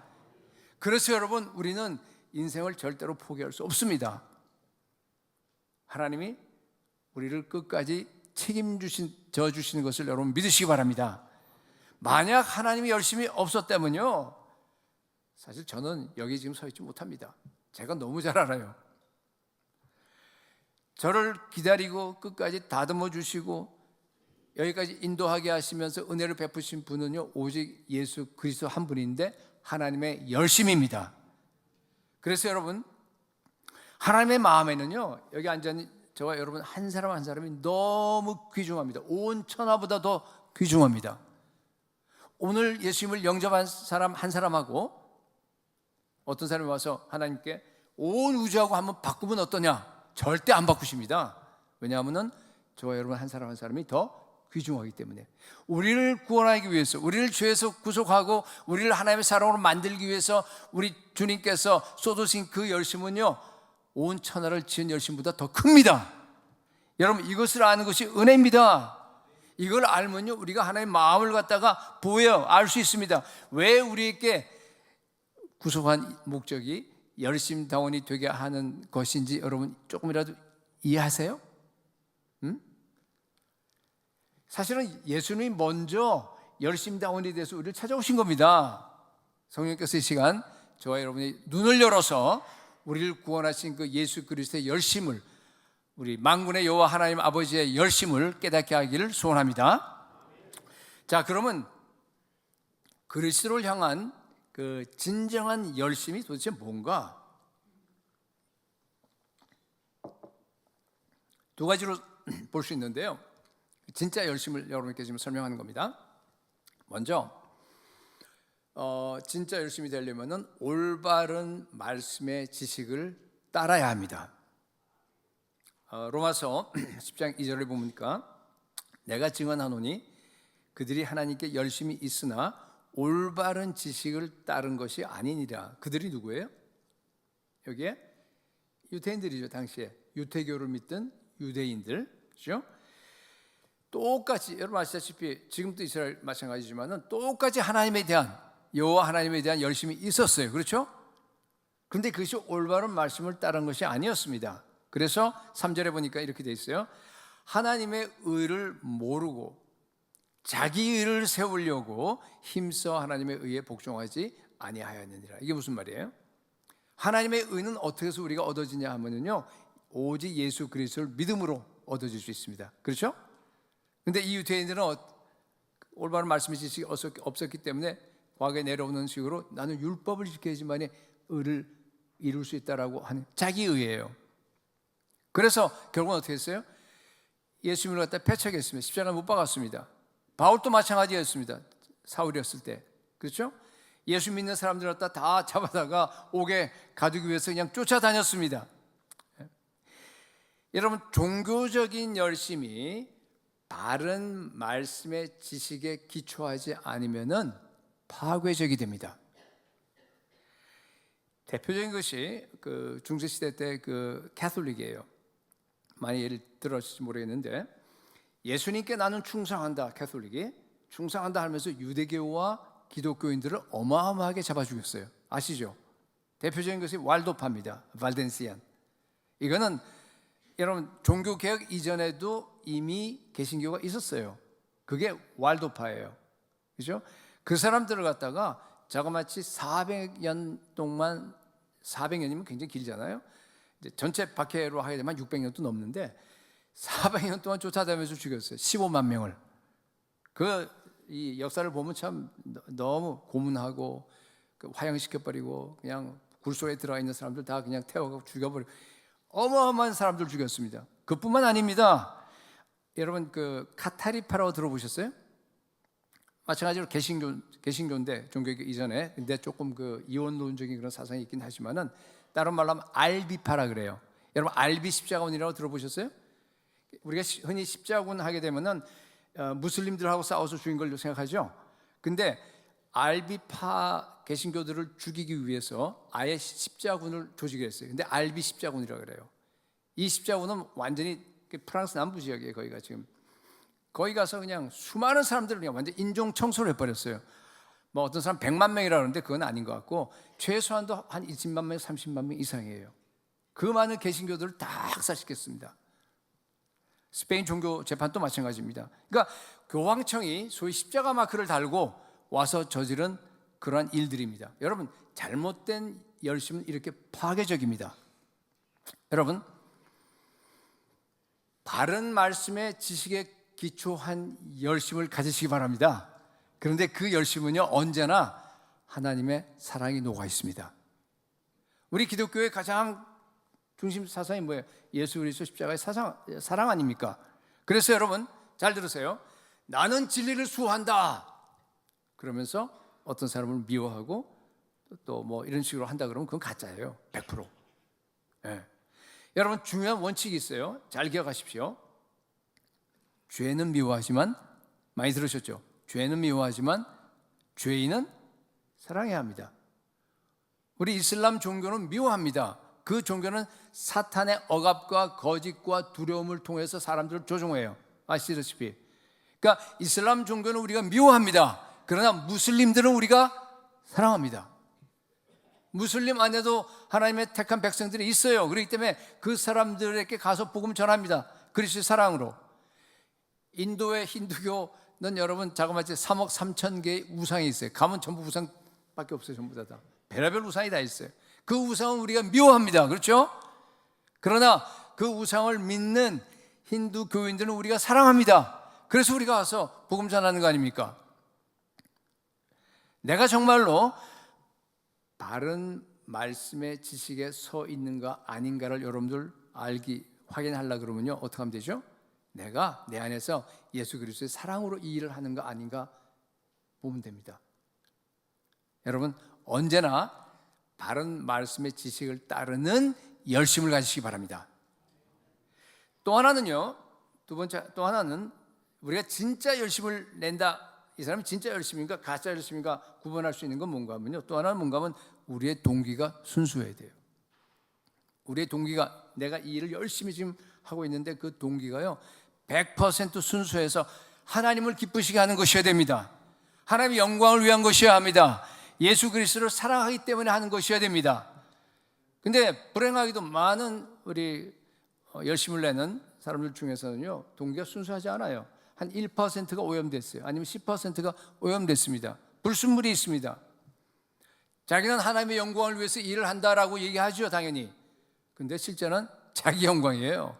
그래서 여러분, 우리는 인생을 절대로 포기할 수 없습니다. 하나님이 우리를 끝까지 책임져 주시는 것을 여러분 믿으시기 바랍니다. 만약 하나님이 열심히 없었다면요, 사실 저는 여기 지금 서 있지 못합니다. 제가 너무 잘 알아요. 저를 기다리고 끝까지 다듬어 주시고 여기까지 인도하게 하시면서 은혜를 베푸신 분은요, 오직 예수 그리스도 한 분인데 하나님의 열심입니다. 그래서 여러분, 하나님의 마음에는요, 여기 앉은 저와 여러분 한 사람 한 사람이 너무 귀중합니다. 온 천하보다 더 귀중합니다. 오늘 예수님을 영접한 사람 한 사람하고 어떤 사람이 와서 하나님께 온 우주하고 한번 바꾸면 어떠냐? 절대 안 바꾸십니다. 왜냐하면 저와 여러분 한 사람 한 사람이 더 귀중하기 때문에 우리를 구원하기 위해서, 우리를 죄에서 구속하고 우리를 하나님의 사랑으로 만들기 위해서 우리 주님께서 쏟으신 그 열심은요, 온 천하를 지은 열심보다 더 큽니다. 여러분, 이것을 아는 것이 은혜입니다. 이걸 알면요, 우리가 하나님의 마음을 갖다가 알 수 있습니다. 왜 우리에게 구속한 목적이 열심다원이 되게 하는 것인지 여러분 조금이라도 이해하세요? 사실은 예수님이 먼저 열심다원이 돼서 우리를 찾아오신 겁니다. 성령께서 이 시간 저와 여러분이 눈을 열어서 우리를 구원하신 그 예수 그리스도의 열심을, 우리 만군의 여호와 하나님 아버지의 열심을 깨닫게 하기를 소원합니다. 자, 그러면 그리스도를 향한 그 진정한 열심이 도대체 뭔가? 두 가지로 볼 수 있는데요. 진짜 열심을 여러분께 지금 설명하는 겁니다. 먼저 진짜 열심이 되려면은 올바른 말씀의 지식을 따라야 합니다. 로마서 10장 2절을 보니까 내가 증언하노니 그들이 하나님께 열심히 있으나 올바른 지식을 따른 것이 아니니라. 그들이 누구예요? 여기에 유대인들이죠. 당시에 유태교를 믿던 유대인들, 그렇죠? 똑같이 여러분 아시다시피 지금도 이스라엘 마찬가지지만은 똑같이 하나님에 대한, 여호와 하나님에 대한 열심이 있었어요. 그렇죠? 그런데 그것이 올바른 말씀을 따른 것이 아니었습니다. 그래서 3절에 보니까 이렇게 돼 있어요. 하나님의 의를 모르고 자기 의를 세우려고 힘써 하나님의 의에 복종하지 아니하였느니라. 이게 무슨 말이에요? 하나님의 의는 어떻게 해서 우리가 얻어지냐 하면요, 오직 예수 그리스도를 믿음으로 얻어질 수 있습니다. 그렇죠? 근데 이 유대인들은 올바른 말씀의 지식이 없었기 때문에 과거에 내려오는 식으로 나는 율법을 지켜야지만이 의를 이룰 수 있다라고 하는 자기 의예요. 그래서 결국은 어떻게 했어요? 예수님을 갖다 패척했습니다. 십자가에 못 박았습니다. 바울도 마찬가지였습니다. 사울이었을 때. 그렇죠? 예수 믿는 사람들 갖다 다 잡아다가 옥에 가두기 위해서 그냥 쫓아다녔습니다. 여러분, 종교적인 열심이 바른 말씀의 지식에 기초하지 않으면은 파괴적이 됩니다. 대표적인 것이 그 중세 시대 때 그 캐톨릭이에요. 많이 예를 들었을지 모르겠는데 예수님께 나는 충성한다. 캐톨릭이 충성한다 하면서 유대교와 기독교인들을 어마어마하게 잡아 죽였어요. 아시죠? 대표적인 것이 왈도파입니다. 발덴시안. 이거는 여러분 종교개혁 이전에도 이미 개신교가 있었어요. 그게 왈도파예요. 그죠? 그 사람들을 갖다가 자그마치 400년 동안, 400년이면 굉장히 길잖아요. 이제 전체 박해로 하게 되면 600년도 넘는데 400년 동안 쫓아다니면서 죽였어요. 15만 명을. 이 역사를 보면 참 너무 고문하고 화형시켜버리고 그냥 굴 속에 들어가 있는 사람들 다 그냥 태워가고 죽여버리고 어마어마한 사람들 죽였습니다. 그뿐만 아닙니다. 여러분 그 카타리파라고 들어보셨어요? 마찬가지로 개신교인데 종교개 이전에 근데 조금 그 이원론적인 그런 사상이 있긴 하지만은 다른 말로 하면 알비파라 그래요. 여러분 알비 십자가원이라고 들어보셨어요? 우리가 흔히 십자군 하게 되면은 무슬림들하고 싸워서 죽인 걸 생각하죠. 근데 알비파 개신교들을 죽이기 위해서 아예 십자군을 조직했어요. 근데 알비 십자군이라고 그래요. 이 십자군은 완전히 프랑스 남부 지역이에요. 거기가 지금 거기 가서 그냥 수많은 사람들을 그냥 완전 인종 청소를 해버렸어요. 뭐 어떤 사람 100만 명이라 그러는데 그건 아닌 것 같고 최소한도 한 20만 명, 30만 명 이상이에요. 그 많은 개신교들을 다 학살시켰습니다. 스페인 종교 재판도 마찬가지입니다. 그러니까 교황청이 소위 십자가 마크를 달고 와서 저지른 그러한 일들입니다. 여러분 잘못된 열심은 이렇게 파괴적입니다. 여러분 바른 말씀의 지식에 기초한 열심을 가지시기 바랍니다. 그런데 그 열심은요 언제나 하나님의 사랑이 녹아 있습니다. 우리 기독교의 가장 중심 사상이 뭐예요? 예수 그리스도 십자가의 사랑 아닙니까? 그래서 여러분 잘 들으세요. 나는 진리를 수호한다. 그러면서 어떤 사람을 미워하고 또 뭐 이런 식으로 한다 그러면 그건 가짜예요. 100%. 네. 여러분 중요한 원칙이 있어요. 잘 기억하십시오. 죄는 미워하지만 많이 들으셨죠? 죄는 미워하지만 죄인은 사랑해야 합니다. 우리 이슬람 종교는 미워합니다. 그 종교는 사탄의 억압과 거짓과 두려움을 통해서 사람들을 조종해요. 아시다시피. 그러니까 이슬람 종교는 우리가 미워합니다. 그러나 무슬림들은 우리가 사랑합니다. 무슬림 안에도 하나님의 택한 백성들이 있어요. 그렇기 때문에 그 사람들에게 가서 복음 전합니다. 그리스도의 사랑으로. 인도의 힌두교는 여러분 자그마치 3억 3천 개의 우상이 있어요. 가면 전부 우상밖에 없어요. 전부 다. 별의별 우상이 다 있어요. 그 우상은 우리가 미워합니다. 그렇죠? 그러나 그 우상을 믿는 힌두 교인들은 우리가 사랑합니다. 그래서 우리가 와서 복음 전하는 거 아닙니까? 내가 정말로 바른 말씀의 지식에 서 있는가 아닌가를 여러분들 확인하려고 그러면요 어떻게 하면 되죠? 내가 내 안에서 예수 그리스도의 사랑으로 이 일을 하는가 아닌가 보면 됩니다. 여러분 언제나 바른 말씀의 지식을 따르는 열심을 가지시기 바랍니다. 또 하나는요, 또 하나는 우리가 진짜 열심을 낸다. 이 사람이 진짜 열심인가 가짜 열심인가 구분할 수 있는 건 뭔가 하면요. 또 하나는 뭔가 하면 우리의 동기가 순수해야 돼요. 우리의 동기가 내가 이 일을 열심히 지금 하고 있는데 그 동기가요 100% 순수해서 하나님을 기쁘시게 하는 것이어야 됩니다. 하나님의 영광을 위한 것이어야 합니다. 예수 그리스도를 사랑하기 때문에 하는 것이어야 됩니다. 근데 불행하게도 많은 우리 열심을 내는 사람들 중에서는요 동기가 순수하지 않아요. 한 1%가 오염됐어요. 아니면 10%가 오염됐습니다. 불순물이 있습니다. 자기는 하나님의 영광을 위해서 일을 한다라고 얘기하죠, 당연히. 근데 실제는 자기 영광이에요.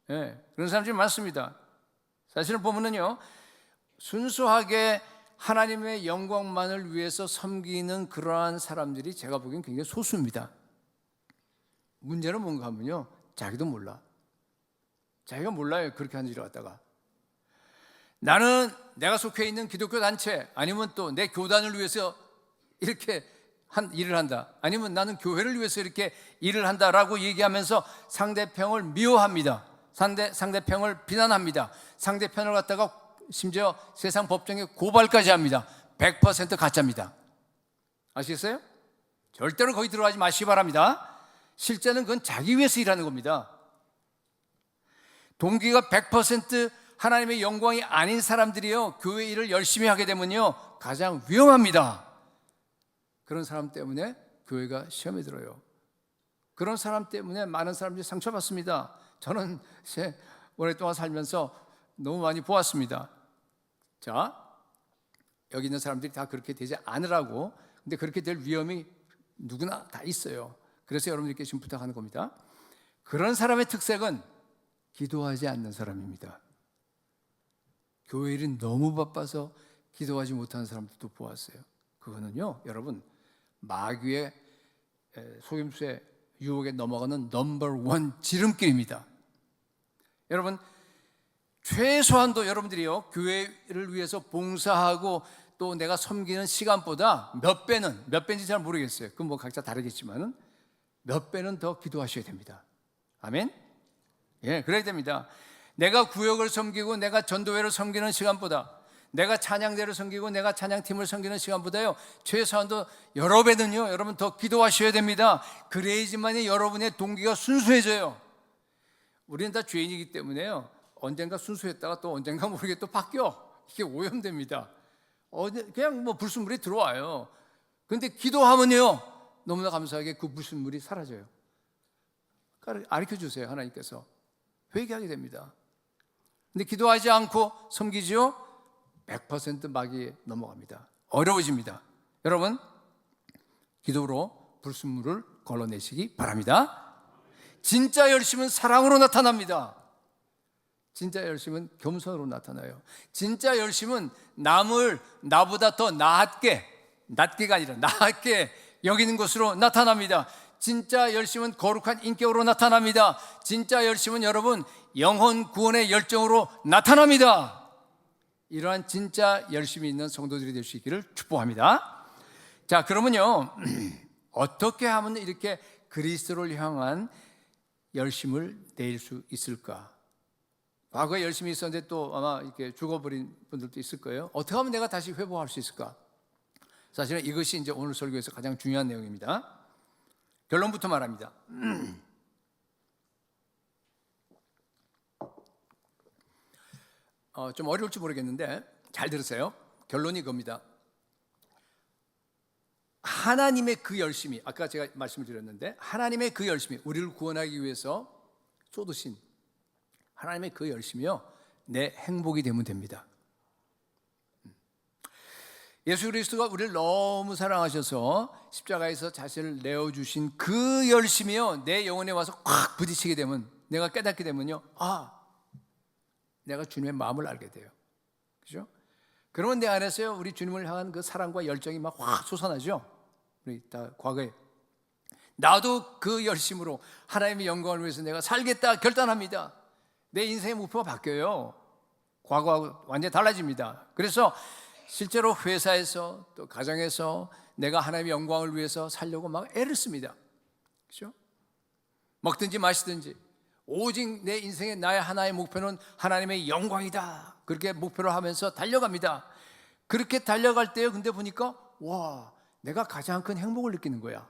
네, 그런 사람들이 많습니다. 사실은 보면은요, 순수하게 하나님의 영광만을 위해서 섬기는 그러한 사람들이 제가 보기엔 굉장히 소수입니다. 문제는 뭔가 하면요, 자기도 몰라. 자기가 몰라요, 그렇게 하는 일을 갖다가. 나는 내가 속해 있는 기독교 단체 아니면 또 내 교단을 위해서 이렇게 일을 한다. 아니면 나는 교회를 위해서 이렇게 일을 한다라고 얘기하면서 상대편을 미워합니다. 상대편을 비난합니다. 상대편을 갖다가 심지어 세상 법정에 고발까지 합니다. 100% 가짜입니다. 아시겠어요? 절대로 거기 들어가지 마시기 바랍니다. 실제는 그건 자기 위해서 일하는 겁니다. 동기가 100% 하나님의 영광이 아닌 사람들이요 교회 일을 열심히 하게 되면요 가장 위험합니다. 그런 사람 때문에 교회가 시험에 들어요. 그런 사람 때문에 많은 사람들이 상처받습니다. 저는 오랫동안 살면서 너무 많이 보았습니다. 자, 여기 있는 사람들이 다 그렇게 되지 않으라고. 근데 그렇게 될 위험이 누구나 다 있어요. 그래서 여러분들께 지금 부탁하는 겁니다. 그런 사람의 특색은 기도하지 않는 사람입니다. 교회 일이 너무 바빠서 기도하지 못하는 사람들도 보았어요. 그거는요, 여러분 마귀의 속임수의 유혹에 넘어가는 넘버 원 지름길입니다. 여러분 최소한도 여러분들이요, 교회를 위해서 봉사하고 또 내가 섬기는 시간보다 몇 배인지 잘 모르겠어요. 그건 뭐 각자 다르겠지만은 몇 배는 더 기도하셔야 됩니다. 아멘? 예, 그래야 됩니다. 내가 구역을 섬기고 내가 전도회를 섬기는 시간보다, 내가 찬양대를 섬기고 내가 찬양팀을 섬기는 시간보다요, 최소한도 여러 배는요, 여러분 더 기도하셔야 됩니다. 그래야지만이 여러분의 동기가 순수해져요. 우리는 다 죄인이기 때문에요, 언젠가 순수했다가 또 언젠가 모르게 또 바뀌어. 이게 오염됩니다. 그냥 뭐 불순물이 들어와요. 근데 기도하면요, 너무나 감사하게 그 불순물이 사라져요. 가르쳐 주세요, 하나님께서. 회개하게 됩니다. 근데 기도하지 않고 섬기지요, 100% 마귀에 넘어갑니다. 어려워집니다. 여러분, 기도로 불순물을 걸러내시기 바랍니다. 진짜 열심은 사랑으로 나타납니다. 진짜 열심은 겸손으로 나타나요. 진짜 열심은 남을 나보다 더 낮게가 아니라 낮게 여기는 것으로 나타납니다. 진짜 열심은 거룩한 인격으로 나타납니다. 진짜 열심은 여러분 영혼 구원의 열정으로 나타납니다. 이러한 진짜 열심이 있는 성도들이 될 수 있기를 축복합니다. 자, 그러면요, 어떻게 하면 이렇게 그리스도를 향한 열심을 낼 수 있을까? 과거에 열심히 있었는데 또 아마 이렇게 죽어버린 분들도 있을 거예요. 어떻게 하면 내가 다시 회복할 수 있을까? 사실은 이것이 이제 오늘 설교에서 가장 중요한 내용입니다. 결론부터 말합니다. 좀 어려울지 모르겠는데 잘 들으세요. 결론이 이겁니다. 하나님의 그 열심이, 아까 제가 말씀을 드렸는데, 하나님의 그 열심이, 우리를 구원하기 위해서 쏟으신 하나님의 그 열심이요, 내 행복이 되면 됩니다. 예수 그리스도가 우리를 너무 사랑하셔서 십자가에서 자신을 내어주신 그 열심이요, 내 영혼에 와서 꽉 부딪히게 되면, 내가 깨닫게 되면요, 내가 주님의 마음을 알게 돼요. 그죠? 그러면 내 안에서요, 우리 주님을 향한 그 사랑과 열정이 막 확 솟아나죠. 우리 다 과거에 나도 그 열심으로 하나님의 영광을 위해서 내가 살겠다 결단합니다. 내 인생의 목표가 바뀌어요. 과거하고 완전히 달라집니다. 그래서 실제로 회사에서 또 가정에서 내가 하나님의 영광을 위해서 살려고 막 애를 씁니다. 그렇죠? 먹든지 마시든지 오직 내 인생의 나의 하나의 목표는 하나님의 영광이다. 그렇게 목표로 하면서 달려갑니다. 그렇게 달려갈 때요, 근데 보니까 내가 가장 큰 행복을 느끼는 거야.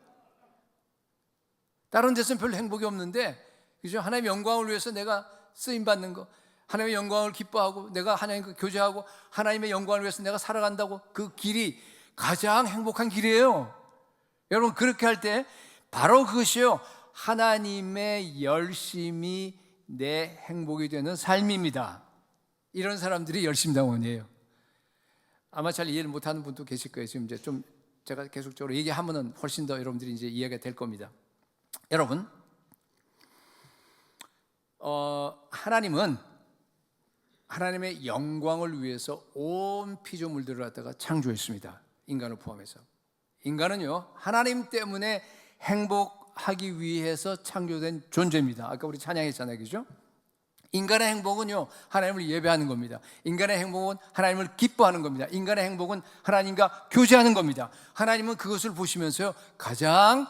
다른 데서는 별로 행복이 없는데, 그죠? 하나님의 영광을 위해서 내가 쓰임 받는 거, 하나님의 영광을 기뻐하고 내가 하나님과 교제하고 하나님의 영광을 위해서 내가 살아간다고, 그 길이 가장 행복한 길이에요. 여러분, 그렇게 할 때 바로 그것이요, 하나님의 열심이 내 행복이 되는 삶입니다. 이런 사람들이 열심당원이에요. 아마 잘 이해를 못하는 분도 계실 거예요. 지금 이제 좀 제가 계속적으로 얘기하면은 훨씬 더 여러분들이 이제 이해가 될 겁니다. 여러분, 하나님은 하나님의 영광을 위해서 온 피조물들을 갖다가 창조했습니다. 인간을 포함해서. 인간은요, 하나님 때문에 행복하기 위해서 창조된 존재입니다. 아까 우리 찬양했잖아요, 그죠? 인간의 행복은요, 하나님을 예배하는 겁니다. 인간의 행복은 하나님을 기뻐하는 겁니다. 인간의 행복은 하나님과 교제하는 겁니다. 하나님은 그것을 보시면서요, 가장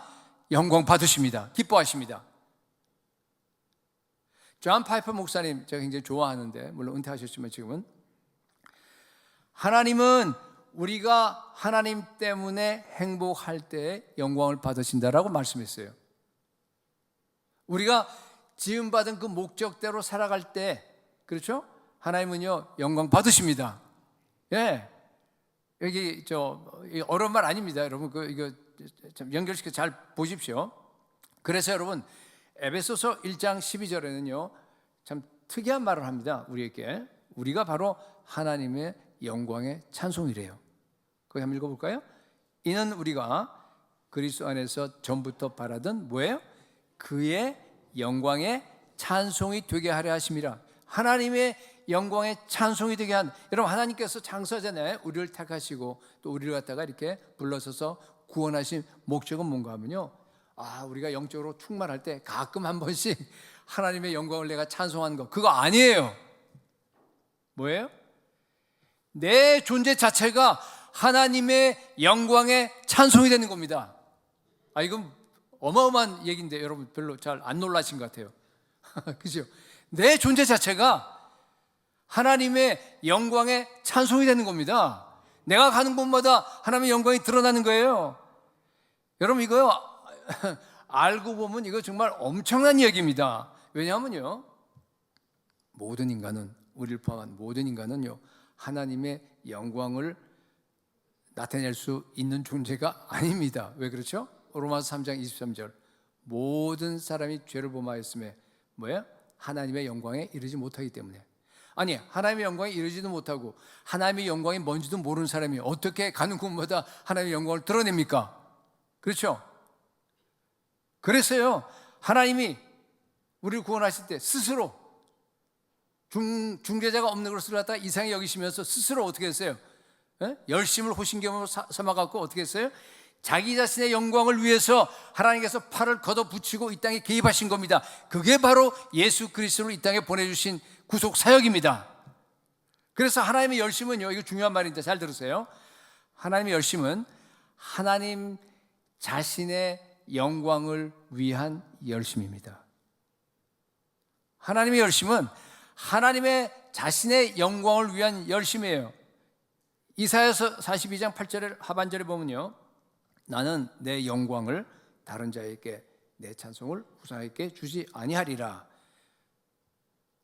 영광 받으십니다. 기뻐하십니다. 존 파이퍼 목사님 제가 굉장히 좋아하는데, 물론 은퇴하셨지만 지금은, 하나님은 우리가 하나님 때문에 행복할 때 영광을 받으신다라고 말씀했어요. 우리가 지음받은 그 목적대로 살아갈 때, 그렇죠? 하나님은요, 영광 받으십니다. 예. 여기 어려운 말 아닙니다. 여러분, 이거 좀 연결시켜 잘 보십시오. 그래서 여러분, 에베소서 1장 12절에는요, 참 특이한 말을 합니다. 우리에게. 우리가 바로 하나님의 영광의 찬송이래요. 거기 한번 읽어볼까요? 이는 우리가 그리스도 안에서 전부터 바라던 뭐예요? 그의 영광의 찬송이 되게 하려 하심이라. 하나님의 영광의 찬송이 되게 한, 여러분, 하나님께서 창조하잖아요. 우리를 택하시고 또 우리를 갖다가 이렇게 불러서서 구원하신 목적은 뭔가 하면요, 우리가 영적으로 충만할 때 가끔 한 번씩 하나님의 영광을 내가 찬송하는 거, 그거 아니에요. 뭐예요? 내 존재 자체가 하나님의 영광의 찬송이 되는 겁니다. 이건 어마어마한 얘기인데 여러분 별로 잘 안 놀라신 것 같아요. 그죠? 내 존재 자체가 하나님의 영광의 찬송이 되는 겁니다. 내가 가는 곳마다 하나님의 영광이 드러나는 거예요. 여러분 이거요 알고 보면 이거 정말 엄청난 얘기입니다. 왜냐하면요 모든 인간은, 우리를 포함한 모든 인간은요 하나님의 영광을 나타낼 수 있는 존재가 아닙니다. 왜 그렇죠? 로마서 3장 23절 모든 사람이 죄를 범하였음에 뭐예요? 하나님의 영광에 이르지 못하기 때문에. 아니 하나님의 영광에 이르지도 못하고 하나님의 영광이 뭔지도 모르는 사람이 어떻게 가는 곳마다 하나님의 영광을 드러냅니까? 그렇죠? 그래서요 하나님이 우리를 구원하실 때 스스로 중재자가 없는 것을 갖다가 이상히 여기시면서 스스로 어떻게 했어요? 열심을 호신경으로 삼아갖고 어떻게 했어요? 자기 자신의 영광을 위해서 하나님께서 팔을 걷어붙이고 이 땅에 개입하신 겁니다. 그게 바로 예수 그리스도를 이 땅에 보내주신 구속 사역입니다. 그래서 하나님의 열심은요, 이거 중요한 말인데 잘 들으세요. 하나님의 열심은 하나님 자신의 영광을 위한 열심입니다. 하나님의 열심은 하나님의 자신의 영광을 위한 열심이에요. 이사야서 42장 8절 하반절에 보면요, 나는 내 영광을 다른 자에게 내 찬송을 후사에게 주지 아니하리라.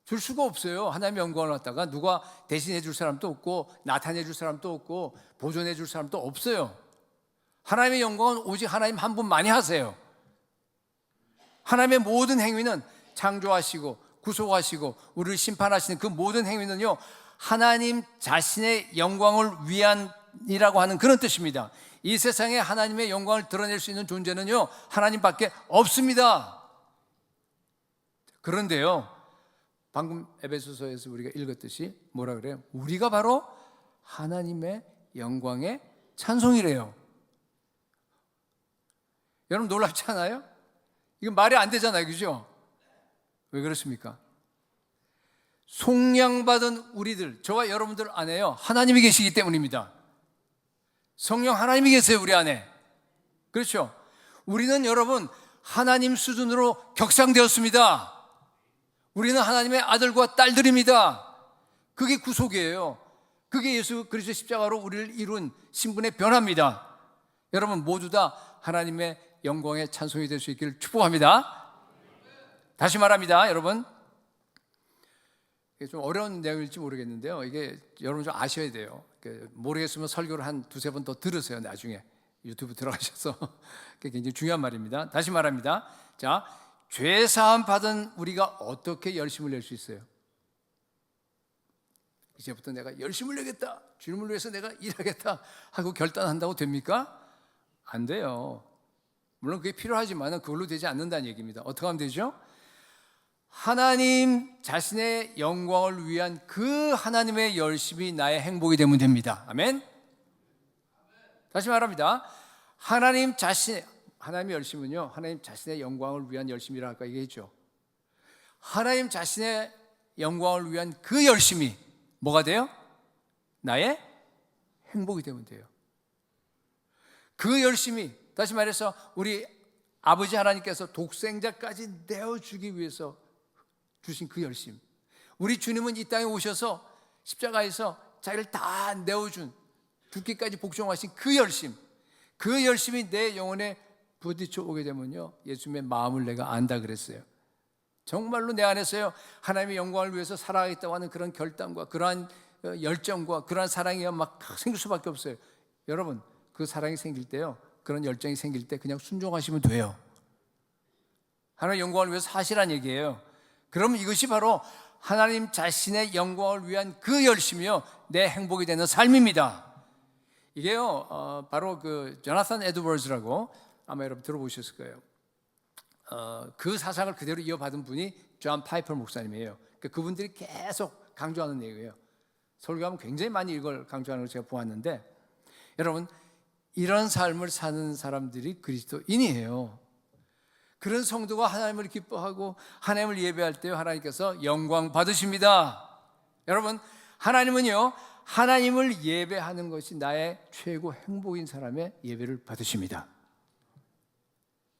줄 수가 없어요. 하나님의 영광을 갖다가 누가 대신해 줄 사람도 없고 나타내 줄 사람도 없고 보존해 줄 사람도 없어요. 하나님의 영광은 오직 하나님 한 분만이 하세요. 하나님의 모든 행위는 창조하시고 구속하시고 우리를 심판하시는 그 모든 행위는요 하나님 자신의 영광을 위한이라고 하는 그런 뜻입니다. 이 세상에 하나님의 영광을 드러낼 수 있는 존재는요 하나님밖에 없습니다. 그런데요 방금 에베소서에서 우리가 읽었듯이 뭐라 그래요? 우리가 바로 하나님의 영광의 찬송이래요. 여러분 놀랍지 않아요? 이건 말이 안 되잖아요, 그죠? 왜 그렇습니까? 속량받은 우리들, 저와 여러분들 안에요 하나님이 계시기 때문입니다. 성령 하나님이 계세요, 우리 안에. 그렇죠? 우리는 여러분 하나님 수준으로 격상되었습니다. 우리는 하나님의 아들과 딸들입니다. 그게 구속이에요. 그게 예수 그리스도의 십자가로 우리를 이룬 신분의 변화입니다. 여러분 모두 다 하나님의 영광의 찬송이 될 수 있기를 축복합니다. 다시 말합니다, 여러분. 이게 좀 어려운 내용일지 모르겠는데요. 이게 여러분 좀 아셔야 돼요. 모르겠으면 설교를 한 두세 번 더 들으세요. 나중에 유튜브 들어가셔서. 그게 굉장히 중요한 말입니다. 다시 말합니다. 자, 죄 사함 받은 우리가 어떻게 열심을 낼 수 있어요? 이제부터 내가 열심을 내겠다, 주님을 위해서 내가 일하겠다 하고 결단한다고 됩니까? 안 돼요. 물론 그게 필요하지만 그걸로 되지 않는다는 얘기입니다. 어떻게 하면 되죠? 하나님 자신의 영광을 위한 그 하나님의 열심이 나의 행복이 되면 됩니다. 아멘. 다시 말합니다. 하나님의 열심은요 하나님 자신의 영광을 위한 열심이라 아까 얘기했죠. 하나님 자신의 영광을 위한 그 열심이 뭐가 돼요? 나의 행복이 되면 돼요. 그 열심이, 다시 말해서 우리 아버지 하나님께서 독생자까지 내어주기 위해서 주신 그 열심, 우리 주님은 이 땅에 오셔서 십자가에서 자기를 다 내어준, 죽기까지 복종하신 그 열심, 그 열심이 내 영혼에 부딪혀 오게 되면요 예수님의 마음을 내가 안다 그랬어요. 정말로 내 안에서요 하나님의 영광을 위해서 살아가겠다고 하는 그런 결단과 그러한 열정과 그러한 사랑이 막 생길 수밖에 없어요. 여러분 그 사랑이 생길 때요, 그런 열정이 생길 때 그냥 순종하시면 돼요. 하나님의 영광을 위해서 하시란 얘기예요. 그럼 이것이 바로 하나님 자신의 영광을 위한 그 열심이요 내 행복이 되는 삶입니다. 이게요 바로 그 조나산 에드워즈라고 아마 여러분 들어보셨을 거예요. 그 사상을 그대로 이어받은 분이 존 파이퍼 목사님이에요. 그분들이 계속 강조하는 얘기예요. 설교하면 굉장히 많이 이걸 강조하는 걸 제가 보았는데, 여러분 이런 삶을 사는 사람들이 그리스도인이에요. 그런 성도가 하나님을 기뻐하고 하나님을 예배할 때 하나님께서 영광 받으십니다. 여러분 하나님은요, 하나님을 예배하는 것이 나의 최고 행복인 사람의 예배를 받으십니다.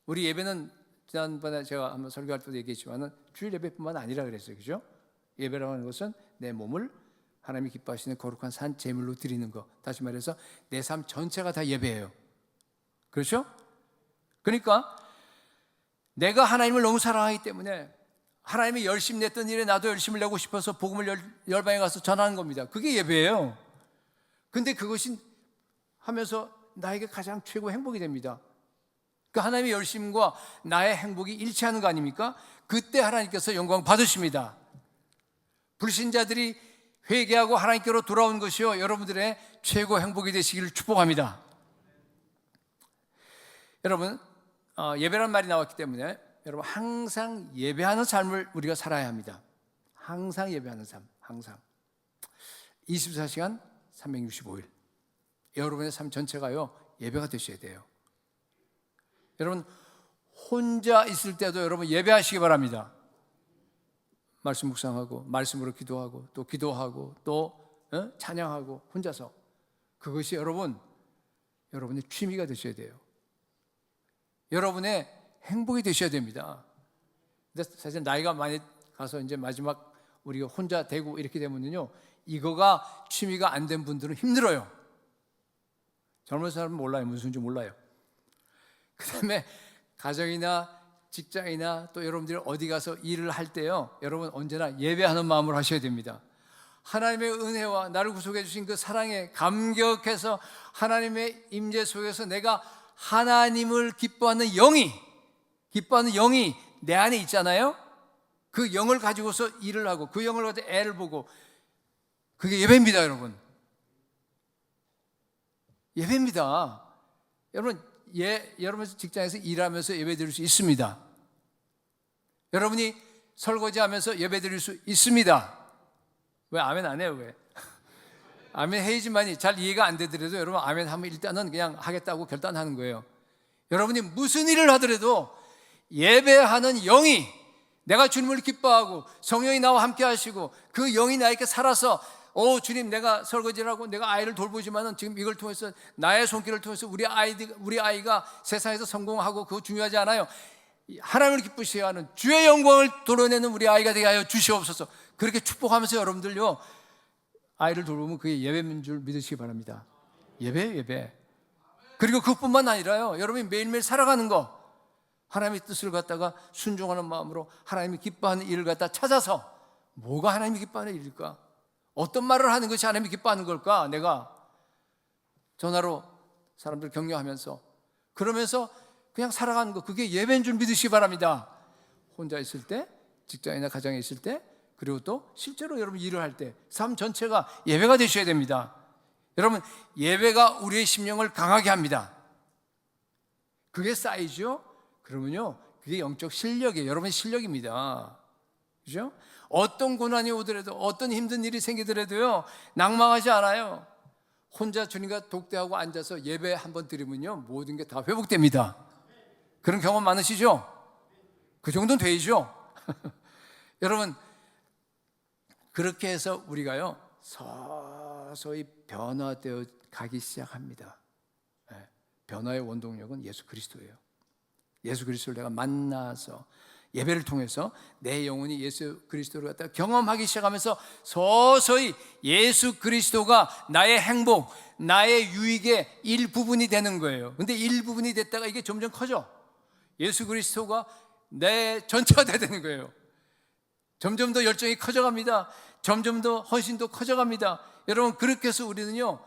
우리 예배는 지난번에 제가 한번 설교할 때도 얘기했지만은 주일 예배뿐만 아니라 그랬어요. 그죠? 예배라고 하는 것은 내 몸을 하나님이 기뻐하시는 거룩한 산 제물로 드리는 것. 다시 말해서 내 삶 전체가 다 예배예요. 그렇죠? 그러니까 내가 하나님을 너무 사랑하기 때문에 하나님이 열심히 냈던 일에 나도 열심을 내고 싶어서 복음을 열방에 가서 전하는 겁니다. 그게 예배예요. 근데 그것이 하면서 나에게 가장 최고 행복이 됩니다. 그 하나님의 열심과 나의 행복이 일치하는 거 아닙니까? 그때 하나님께서 영광 받으십니다. 불신자들이 회개하고 하나님께로 돌아온 것이요, 여러분들의 최고 행복이 되시기를 축복합니다. 여러분, 예배란 말이 나왔기 때문에 여러분 항상 예배하는 삶을 우리가 살아야 합니다. 항상 예배하는 삶, 항상 24시간 365일 여러분의 삶 전체가요 예배가 되셔야 돼요. 여러분 혼자 있을 때도 여러분 예배하시기 바랍니다. 말씀 묵상하고 말씀으로 기도하고 또 기도하고 또 찬양하고 혼자서, 그것이 여러분의 취미가 되셔야 돼요. 여러분의 행복이 되셔야 됩니다. 근데 사실 나이가 많이 가서 이제 마지막 우리가 혼자 되고 이렇게 되면요, 이거가 취미가 안 된 분들은 힘들어요. 젊은 사람은 몰라요. 무슨지 몰라요. 그 다음에 가정이나 직장이나 또 여러분들이 어디 가서 일을 할 때요, 여러분 언제나 예배하는 마음으로 하셔야 됩니다. 하나님의 은혜와 나를 구속해 주신 그 사랑에 감격해서 하나님의 임재 속에서 내가 하나님을 기뻐하는 영이 내 안에 있잖아요. 그 영을 가지고서 일을 하고 그 영을 가지고 애를 보고, 그게 예배입니다. 예배입니다. 여러분 여러분 직장에서 일하면서 예배 드릴 수 있습니다. 여러분이 설거지하면서 예배 드릴 수 있습니다. 왜 아멘 안 해요? 왜? 아멘 해야지만이 잘 이해가 안 되더라도 여러분 아멘 하면 일단은 그냥 하겠다고 결단하는 거예요. 여러분이 무슨 일을 하더라도 예배하는 영이, 내가 주님을 기뻐하고 성령이 나와 함께 하시고 그 영이 나에게 살아서 주님, 내가 설거지를 하고 내가 아이를 돌보지만은 지금 이걸 통해서 나의 손길을 통해서 우리 아이가 세상에서 성공하고 그거 중요하지 않아요. 하나님을 기쁘시게 하는 주의 영광을 드러내는 우리 아이가 되게 하여 주시옵소서. 그렇게 축복하면서 여러분들요 아이를 돌보면 그게 예배인 줄 믿으시기 바랍니다. 예배. 그리고 그것뿐만 아니라요, 여러분이 매일매일 살아가는 거, 하나님의 뜻을 갖다가 순종하는 마음으로 하나님이 기뻐하는 일을 갖다 찾아서, 뭐가 하나님이 기뻐하는 일일까? 어떤 말을 하는 것이 하나님이 기뻐하는 걸까? 내가 전화로 사람들 격려하면서 그러면서 그냥 살아가는 거, 그게 예배인 줄 믿으시기 바랍니다. 혼자 있을 때, 직장이나 가정에 있을 때, 그리고 또 실제로 여러분 일을 할 때 삶 전체가 예배가 되셔야 됩니다. 여러분 예배가 우리의 심령을 강하게 합니다. 그게 쌓이죠? 그러면요 그게 영적 실력이에요. 여러분의 실력입니다. 그죠? 어떤 고난이 오더라도, 어떤 힘든 일이 생기더라도요 낭망하지 않아요. 혼자 주님과 독대하고 앉아서 예배 한번 드리면요 모든 게 다 회복됩니다. 그런 경험 많으시죠? 그 정도는 되죠? 여러분 그렇게 해서 우리가요 서서히 변화되어 가기 시작합니다. 변화의 원동력은 예수 그리스도예요. 예수 그리스도를 내가 만나서 예배를 통해서 내 영혼이 예수 그리스도를 갖다 경험하기 시작하면서 서서히 예수 그리스도가 나의 행복, 나의 유익의 일부분이 되는 거예요. 근데 일부분이 됐다가 이게 점점 커져. 예수 그리스도가 내 전체가 되는 거예요. 점점 더 열정이 커져갑니다. 점점 더 헌신도 커져갑니다. 여러분 그렇게 해서 우리는요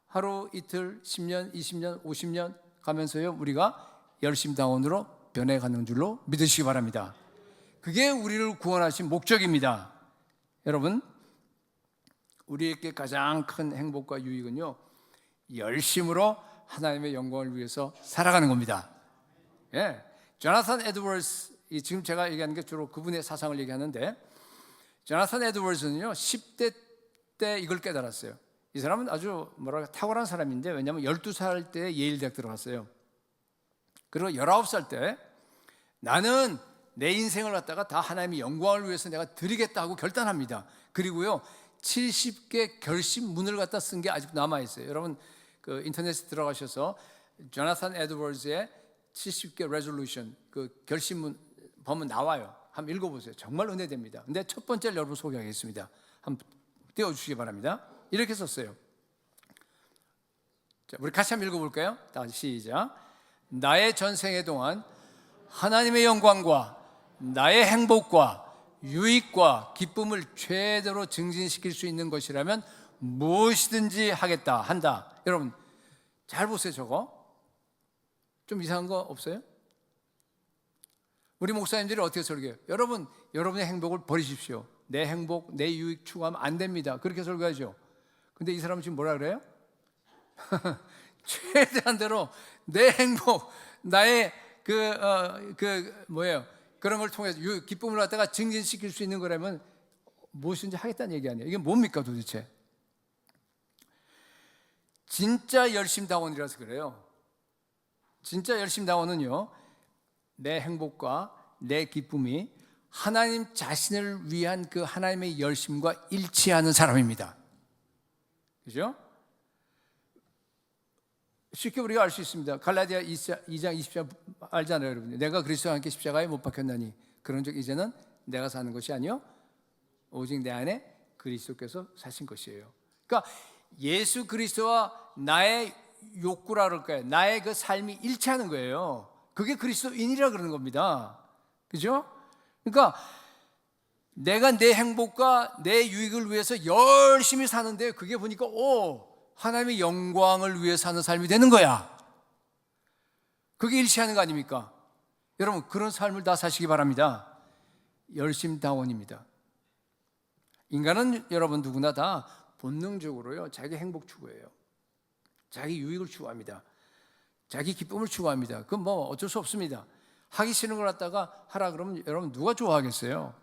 하루 이틀 10년 20년 50년 가면서요 우리가 열심당원으로 변해가는 줄로 믿으시기 바랍니다. 그게 우리를 구원하신 목적입니다. 여러분 우리에게 가장 큰 행복과 유익은요 열심으로 하나님의 영광을 위해서 살아가는 겁니다. 조나산 에드워즈, 지금 제가 얘기하는 게 주로 그분의 사상을 얘기하는데, 조나산 에드워즈는요 10대 때 이걸 깨달았어요. 이 사람은 아주 탁월한 사람인데, 왜냐하면 12살 때 예일 대학 들어갔어요. 그리고 19살 때 나는 내 인생을 갖다가 다 하나님의 영광을 위해서 내가 드리겠다 하고 결단합니다. 그리고요 70개 결심문을 갖다 쓴 게 아직 남아 있어요. 여러분 그 인터넷에 들어가셔서 조나산 에드워즈의 70개 레졸루션 그 결심문 보면 나와요. 한번 읽어보세요. 정말 은혜됩니다. 근데 첫 번째를 여러분 소개하겠습니다. 한번 띄워주시기 바랍니다. 이렇게 썼어요. 자, 우리 같이 한번 읽어볼까요? 다시 시작. 나의 전생애 동안 하나님의 영광과 나의 행복과 유익과 기쁨을 최대로 증진시킬 수 있는 것이라면 무엇이든지 하겠다 한다. 여러분 잘 보세요. 저거 좀 이상한 거 없어요? 우리 목사님들이 어떻게 설교해요? 여러분, 여러분의 행복을 버리십시오. 내 행복, 내 유익 추구하면 안 됩니다. 그렇게 설교하죠. 근데 이 사람은 지금 뭐라 그래요? 최대한대로 내 행복, 나의 그런 걸 통해서 기쁨을 갖다가 증진시킬 수 있는 거라면 무엇인지 하겠다는 얘기 아니에요. 이게 뭡니까 도대체? 진짜 열심다원이라서 그래요. 진짜 열심다원은요, 내 행복과 내 기쁨이 하나님 자신을 위한 그 하나님의 열심과 일치하는 사람입니다. 그죠? 쉽게 우리가 알 수 있습니다. 갈라디아 2장 20절 알잖아요, 여러분. 내가 그리스도와 함께 십자가에 못 박혔나니 그런즉 이제는 내가 사는 것이 아니요 오직 내 안에 그리스도께서 사신 것이에요. 그러니까 예수 그리스도와 나의 욕구라 그럴까요? 나의 그 삶이 일치하는 거예요. 그게 그리스도인이라 그러는 겁니다. 그죠? 그러니까 내가 내 행복과 내 유익을 위해서 열심히 사는데 그게 보니까 하나님의 영광을 위해 사는 삶이 되는 거야. 그게 일치하는 거 아닙니까? 여러분 그런 삶을 다 사시기 바랍니다. 열심다원입니다. 인간은 여러분 누구나 다 본능적으로요 자기 행복 추구해요. 자기 유익을 추구합니다. 자기 기쁨을 추구합니다. 그건 뭐 어쩔 수 없습니다. 하기 싫은 걸 갖다가 하라 그러면 여러분 누가 좋아하겠어요?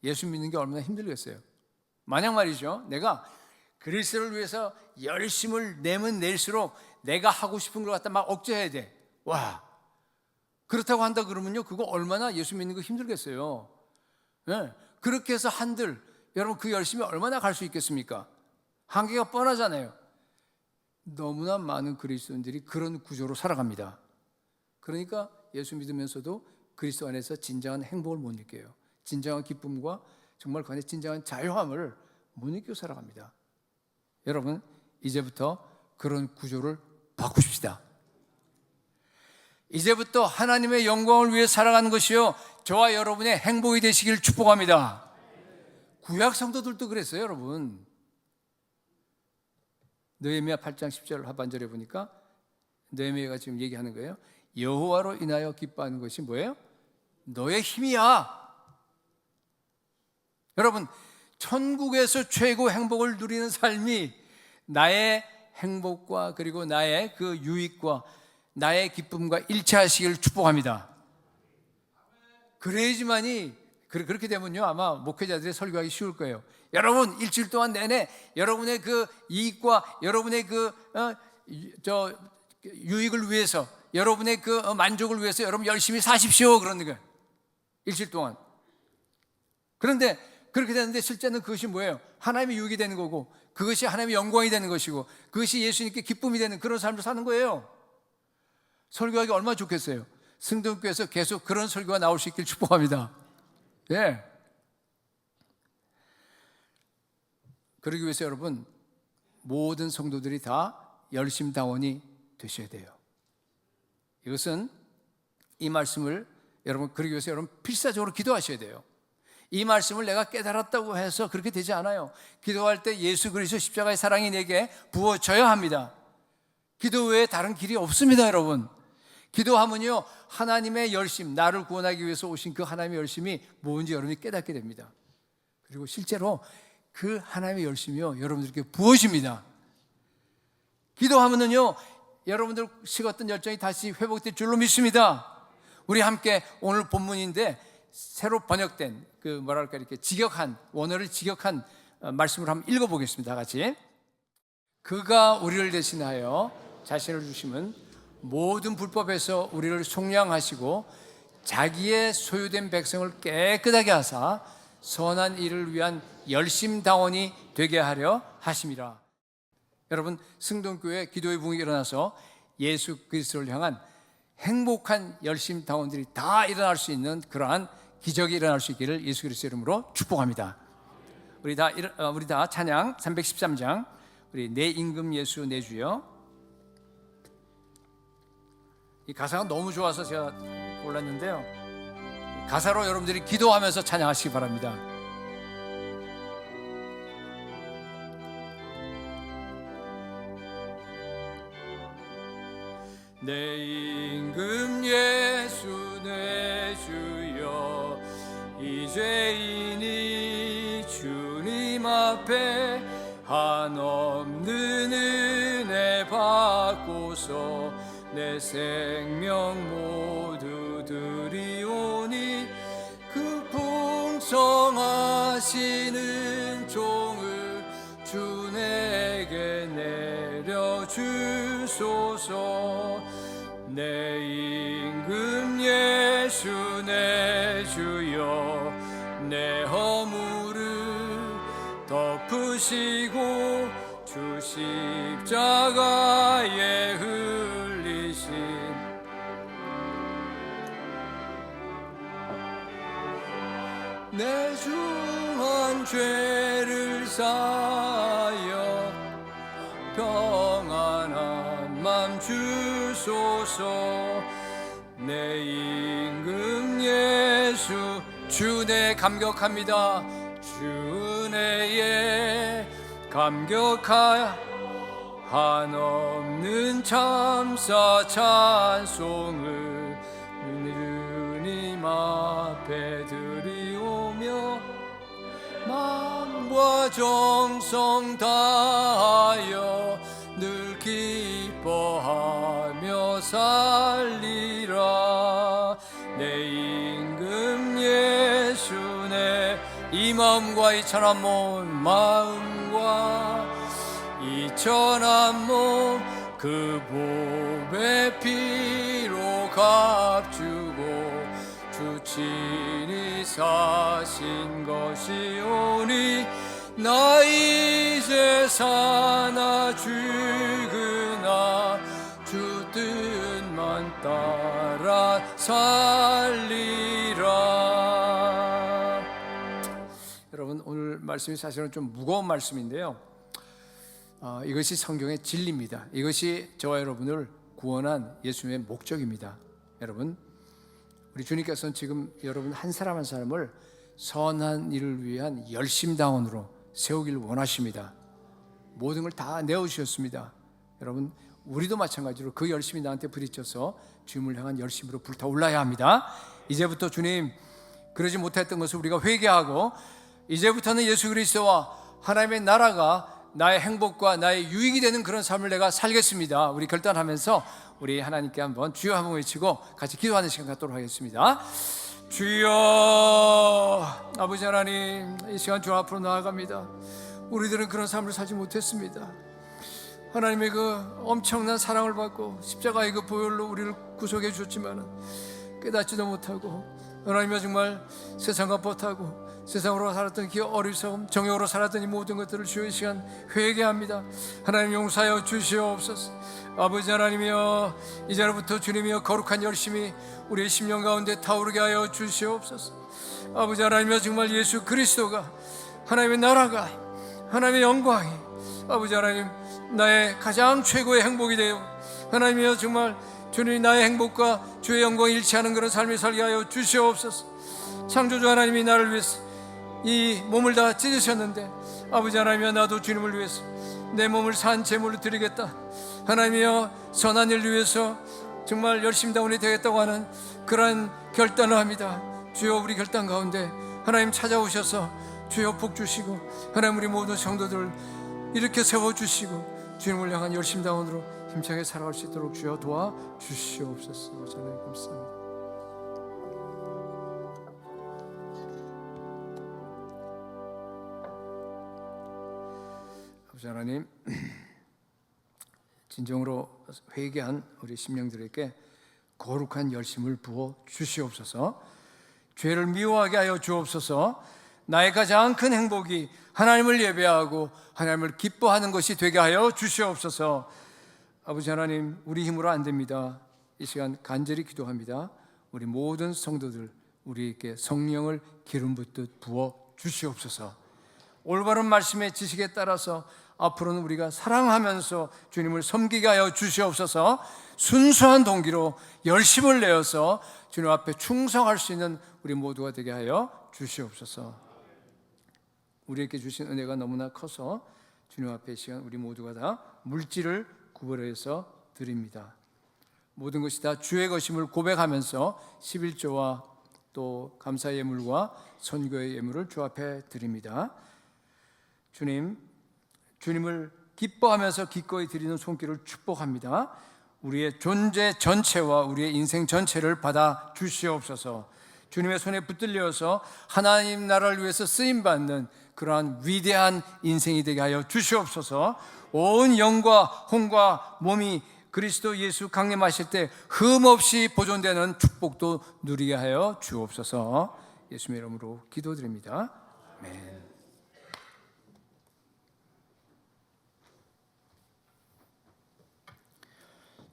예수 믿는 게 얼마나 힘들겠어요? 만약 말이죠, 내가 그리스도를 위해서 열심을 내면 낼수록 내가 하고 싶은 걸 갖다 막 억제해야 돼. 와, 그렇다고 한다 그러면요, 그거 얼마나 예수 믿는 거 힘들겠어요. 네. 그렇게 해서 한들 여러분 그 열심이 얼마나 갈 수 있겠습니까? 한계가 뻔하잖아요. 너무나 많은 그리스도인들이 그런 구조로 살아갑니다. 그러니까 예수 믿으면서도 그리스도 안에서 진정한 행복을 못 느껴요. 진정한 기쁨과 정말 그 안에 진정한 자유함을 못 느끼고 살아갑니다. 여러분 이제부터 그런 구조를 바꾸십시다. 이제부터 하나님의 영광을 위해 살아가는 것이요 저와 여러분의 행복이 되시길 축복합니다. 구약 성도들도 그랬어요. 여러분 느헤미야 8장 10절 하반절에 보니까 느헤미야가 지금 얘기하는 거예요. 여호와로 인하여 기뻐하는 것이 뭐예요? 너의 힘이야. 여러분 천국에서 최고 행복을 누리는 삶이 나의 행복과 그리고 나의 그 유익과 나의 기쁨과 일치하시길 축복합니다. 그래야지만이 그렇게 되면요 아마 목회자들이 설교하기 쉬울 거예요. 여러분 일주일 동안 내내 여러분의 그 이익과 여러분의 그 유익을 위해서 여러분의 그 만족을 위해서 여러분 열심히 사십시오 그러는 거예요. 일주일 동안. 그런데 그렇게 되는데 실제는 그것이 뭐예요? 하나님의 유익이 되는 거고 그것이 하나님의 영광이 되는 것이고 그것이 예수님께 기쁨이 되는 그런 삶을 사는 거예요. 설교하기 얼마나 좋겠어요. 승동교회에서 계속 그런 설교가 나올 수 있길 축복합니다. 예. 그러기 위해서 여러분 모든 성도들이 다 열심다원이 되셔야 돼요. 이것은 이 말씀을 여러분 그러기 위해서 여러분 필사적으로 기도하셔야 돼요. 이 말씀을 내가 깨달았다고 해서 그렇게 되지 않아요. 기도할 때 예수 그리스도 십자가의 사랑이 내게 부어져야 합니다. 기도 외에 다른 길이 없습니다. 여러분 기도하면요 하나님의 열심, 나를 구원하기 위해서 오신 그 하나님의 열심이 뭔지 여러분이 깨닫게 됩니다. 그리고 실제로 그 하나님의 열심이요 여러분들께 부어집니다. 기도하면은요 여러분들 식었던 열정이 다시 회복될 줄로 믿습니다. 우리 함께 오늘 본문인데 새로 번역된 그 이렇게 직역한 원어를 직역한 말씀을 한번 읽어보겠습니다. 다 같이. 그가 우리를 대신하여 자신을 주심은 모든 불법에서 우리를 속량하시고 자기의 소유된 백성을 깨끗하게 하사 선한 일을 위한 열심다원이 되게 하려 하심이라. 여러분, 승동교회 기도의 부흥이 일어나서 예수 그리스도를 향한 행복한 열심당원들이 다 일어날 수 있는 그러한 기적이 일어날 수 있기를 예수 그리스도 이름으로 축복합니다. 우리 다 찬양 313장, 우리 내 임금 예수 내 주여. 이 가사가 너무 좋아서 제가 골랐는데요, 가사로 여러분들이 기도하면서 찬양하시기 바랍니다. 내 임금 예수 내 주여, 이 죄인이 주님 앞에 한없는 은혜 받고서 내 생명 모두 드리오니 그 풍성하시는 종을 주 내게 내려주소서. 내 임금 예수 내 주여, 내 허물을 덮으시고 주 십자가에 흘리신 내 중한 죄를 사하여 평안한 맘 주소서. 내 임금 예수, 주 은혜에 감격합니다. 주 은혜에 감격하 한없는 참사 찬송을 주님 앞에 드리오며 마음과 정성 다하여 늘 기뻐하며 살리라. 내 임금 예수 내 이 마음과 이 천한 몸, 마음과 이 천한 몸 그 몸의 피로 값주고 주 친히 사신 것이오니 나 이제 사나 죽으나 주 뜻만 따라 살리라. 여러분, 오늘 말씀이 사실은 좀 무거운 말씀인데요, 이것이 성경의 진리입니다. 이것이 저와 여러분을 구원한 예수님의 목적입니다. 여러분, 우리 주님께서는 지금 여러분 한 사람 한 사람을 선한 일을 위한 열심당원으로 세우기를 원하십니다. 모든 걸 다 내어주셨습니다. 여러분, 우리도 마찬가지로 그 열심이 나한테 부딪혀서 주님을 향한 열심으로 불타올라야 합니다. 이제부터 주님, 그러지 못했던 것을 우리가 회개하고 이제부터는 예수 그리스도와 하나님의 나라가 나의 행복과 나의 유익이 되는 그런 삶을 내가 살겠습니다. 우리 결단하면서 우리 하나님께 한번 주여 한번 외치고 같이 기도하는 시간 갖도록 하겠습니다. 주여, 아버지 하나님, 이 시간 주 앞으로 나아갑니다. 우리들은 그런 삶을 살지 못했습니다. 하나님의 그 엄청난 사랑을 받고 십자가의 그 보혈로 우리를 구속해 주셨지만 깨닫지도 못하고, 하나님이 정말 세상과 버타고 세상으로 살았던 그 어리석음, 정욕으로 살았던 이 모든 것들을 주의 시간 회개합니다. 하나님 용서하여 주시옵소서. 아버지 하나님이여, 이제로부터 주님이여 거룩한 열심이 우리의 심령 가운데 타오르게 하여 주시옵소서. 아버지 하나님이여, 정말 예수 그리스도가, 하나님의 나라가, 하나님의 영광이, 아버지 하나님 나의 가장 최고의 행복이 되어, 하나님이여 정말 주님이 나의 행복과 주의 영광이 일치하는 그런 삶을 살게 하여 주시옵소서. 창조주 하나님이 나를 위해서 이 몸을 다 찢으셨는데, 아버지 하나님이여, 나도 주님을 위해서 내 몸을 산 제물로 드리겠다. 하나님이여, 선한 일을 위해서 정말 열심당원이 되겠다고 하는 그러한 결단을 합니다. 주여, 우리 결단 가운데 하나님 찾아오셔서 주여 복 주시고, 하나님 우리 모든 성도들을 이렇게 세워주시고 주님을 향한 열심당원으로 힘차게 살아갈 수 있도록 주여 도와주시옵소서. 하나님 감사합니다. 아버지 하나님, 진정으로 회개한 우리 심령들에게 거룩한 열심을 부어 주시옵소서. 죄를 미워하게 하여 주옵소서. 나의 가장 큰 행복이 하나님을 예배하고 하나님을 기뻐하는 것이 되게 하여 주시옵소서. 아버지 하나님, 우리 힘으로 안 됩니다. 이 시간 간절히 기도합니다. 우리 모든 성도들, 우리에게 성령을 기름 붓듯 부어 주시옵소서. 올바른 말씀의 지식에 따라서 앞으로는 우리가 사랑하면서 주님을 섬기게 하여 주시옵소서. 순수한 동기로 열심을 내어서 주님 앞에 충성할 수 있는 우리 모두가 되게 하여 주시옵소서. 우리에게 주신 은혜가 너무나 커서 주님 앞에 이 시간 우리 모두가 다 물질을 구별해서 드립니다. 모든 것이 다 주의 것임을 고백하면서 11조와 또 감사의 예물과 선교의 예물을 주 앞에 드립니다. 주님을 기뻐하면서 기꺼이 드리는 손길을 축복합니다. 우리의 존재 전체와 우리의 인생 전체를 받아 주시옵소서. 주님의 손에 붙들려서 하나님 나라를 위해서 쓰임받는 그러한 위대한 인생이 되게 하여 주시옵소서. 온 영과 혼과 몸이 그리스도 예수 강림하실 때 흠없이 보존되는 축복도 누리게 하여 주옵소서. 예수님의 이름으로 기도드립니다. 아멘.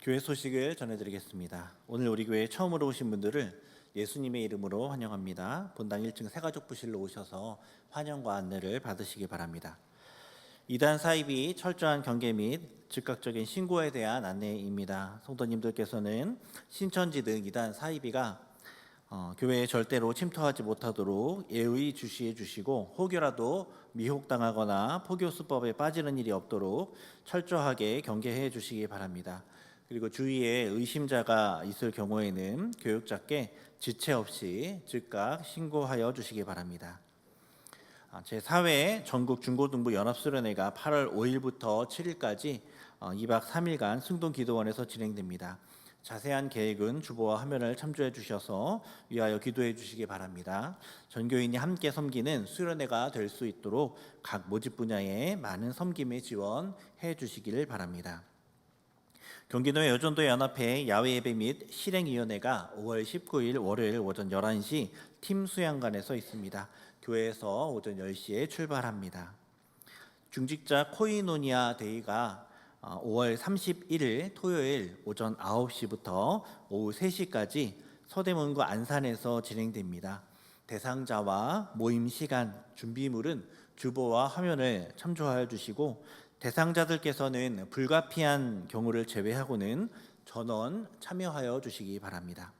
교회 소식을 전해드리겠습니다. 오늘 우리 교회에 처음으로 오신 분들을 예수님의 이름으로 환영합니다. 본당 1층 새가족부실로 오셔서 환영과 안내를 받으시기 바랍니다. 이단 사입이 철저한 경계 및 즉각적인 신고에 대한 안내입니다. 성도님들께서는 신천지 등 이단 사입이가 교회에 절대로 침투하지 못하도록 예의 주시해 주시고 혹여라도 미혹당하거나 포교수법에 빠지는 일이 없도록 철저하게 경계해 주시기 바랍니다. 그리고 주위에 의심자가 있을 경우에는 교육자께 지체 없이 즉각 신고하여 주시기 바랍니다. 제4회 전국 중고등부 연합수련회가 8월 5일부터 7일까지 2박 3일간 승동기도원에서 진행됩니다. 자세한 계획은 주보와 화면을 참조해 주셔서 위하여 기도해 주시기 바랍니다. 전교인이 함께 섬기는 수련회가 될 수 있도록 각 모집 분야에 많은 섬김에 지원해 주시기를 바랍니다. 경기도의 여전도 연합회 야외 예배 및 실행위원회가 5월 19일 월요일 오전 11시 팀 수양관에서 있습니다. 교회에서 오전 10시에 출발합니다. 중직자 코이노니아 데이가 5월 31일 토요일 오전 9시부터 오후 3시까지 서대문구 안산에서 진행됩니다. 대상자와 모임 시간, 준비물은 주보와 화면을 참조하여 주시고 대상자들께서는 불가피한 경우를 제외하고는 전원 참여하여 주시기 바랍니다.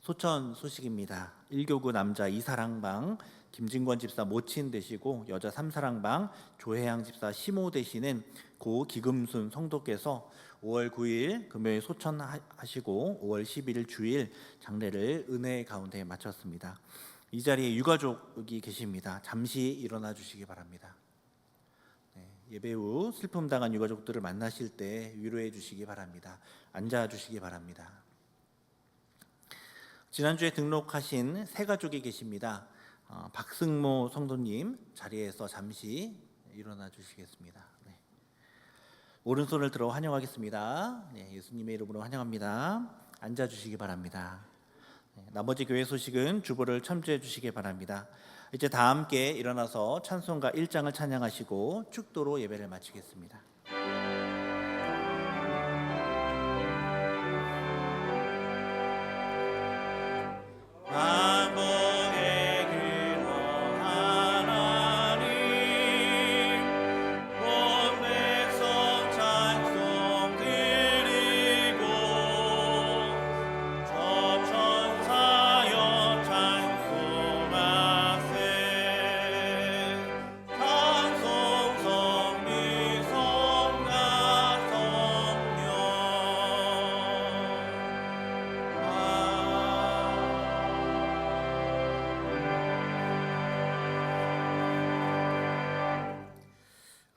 소천 소식입니다. 1교구 남자 2사랑방 김진권 집사 모친 되시고 여자 3사랑방 조혜양 집사 시모 되시는 고 기금순 성도께서 5월 9일 금요일 소천하시고 5월 11일 주일 장례를 은혜 가운데 마쳤습니다. 이 자리에 유가족이 계십니다. 잠시 일어나 주시기 바랍니다. 예배 후 슬픔 당한 유가족들을 만나실 때 위로해 주시기 바랍니다. 앉아 주시기 바랍니다. 지난주에 등록하신 새 가족이 계십니다. 박승모 성도님 자리에서 잠시 일어나 주시겠습니다. 네. 오른손을 들어 환영하겠습니다. 네, 예수님의 이름으로 환영합니다. 앉아 주시기 바랍니다. 네, 나머지 교회 소식은 주보를 참조해 주시기 바랍니다. 이제 다 함께 일어나서 찬송가 1장을 찬양하시고 축도로 예배를 마치겠습니다.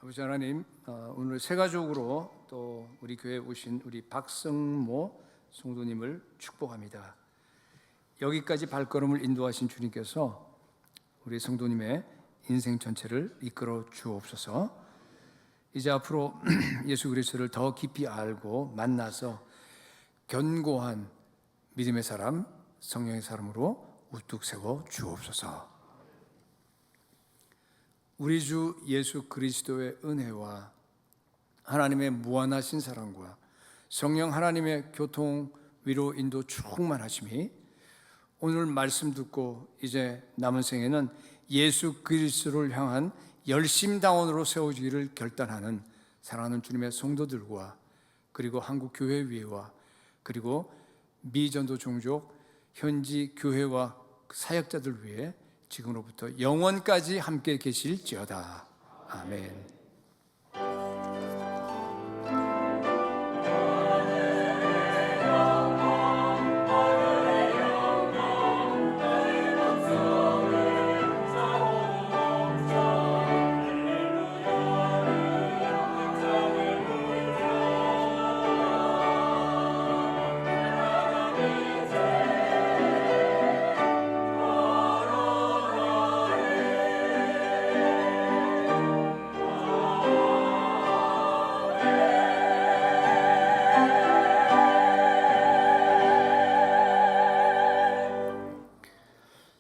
아버지 하나님, 오늘 새 가족으로 또 우리 교회에 오신 우리 박성모 성도님을 축복합니다. 여기까지 발걸음을 인도하신 주님께서 우리 성도님의 인생 전체를 이끌어 주옵소서. 이제 앞으로 예수 그리스도를 더 깊이 알고 만나서 견고한 믿음의 사람, 성령의 사람으로 우뚝 세워 주옵소서. 우리 주 예수 그리스도의 은혜와 하나님의 무한하신 사랑과 성령 하나님의 교통, 위로, 인도 충만하심이 오늘 말씀 듣고 이제 남은 생에는 예수 그리스도를 향한 열심당원으로 세워지기를 결단하는 사랑하는 주님의 성도들과 그리고 한국 교회 위에와 그리고 미전도 종족 현지 교회와 사역자들 위해 지금으로부터 영원까지 함께 계실지어다. 아멘.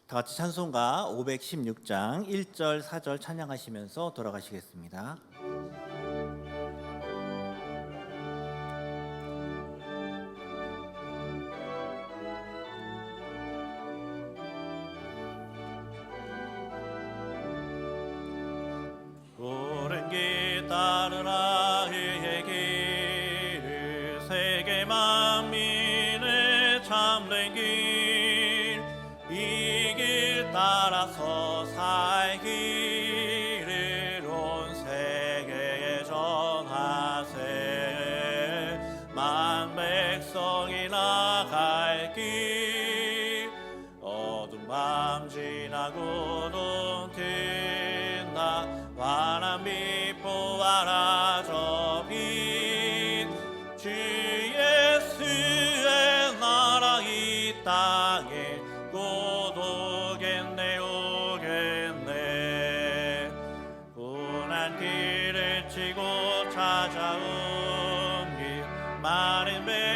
다 같이 찬송가 516장 1절 4절 찬양하시면서 돌아가시겠습니다. 옳은 길 따르라 그의 길을 세계 만민의 참된 길 이 길 따라서 살기를 온 세계에 전하세 만 백성이 나갈 길 어두운 밤 지나고 눈 뜬다 환한 빛 보아라 저 빛 주 예수의 나라 이 땅에 곧 오겠네 오겠네 고난 길을 치고 찾아온 길 마른 배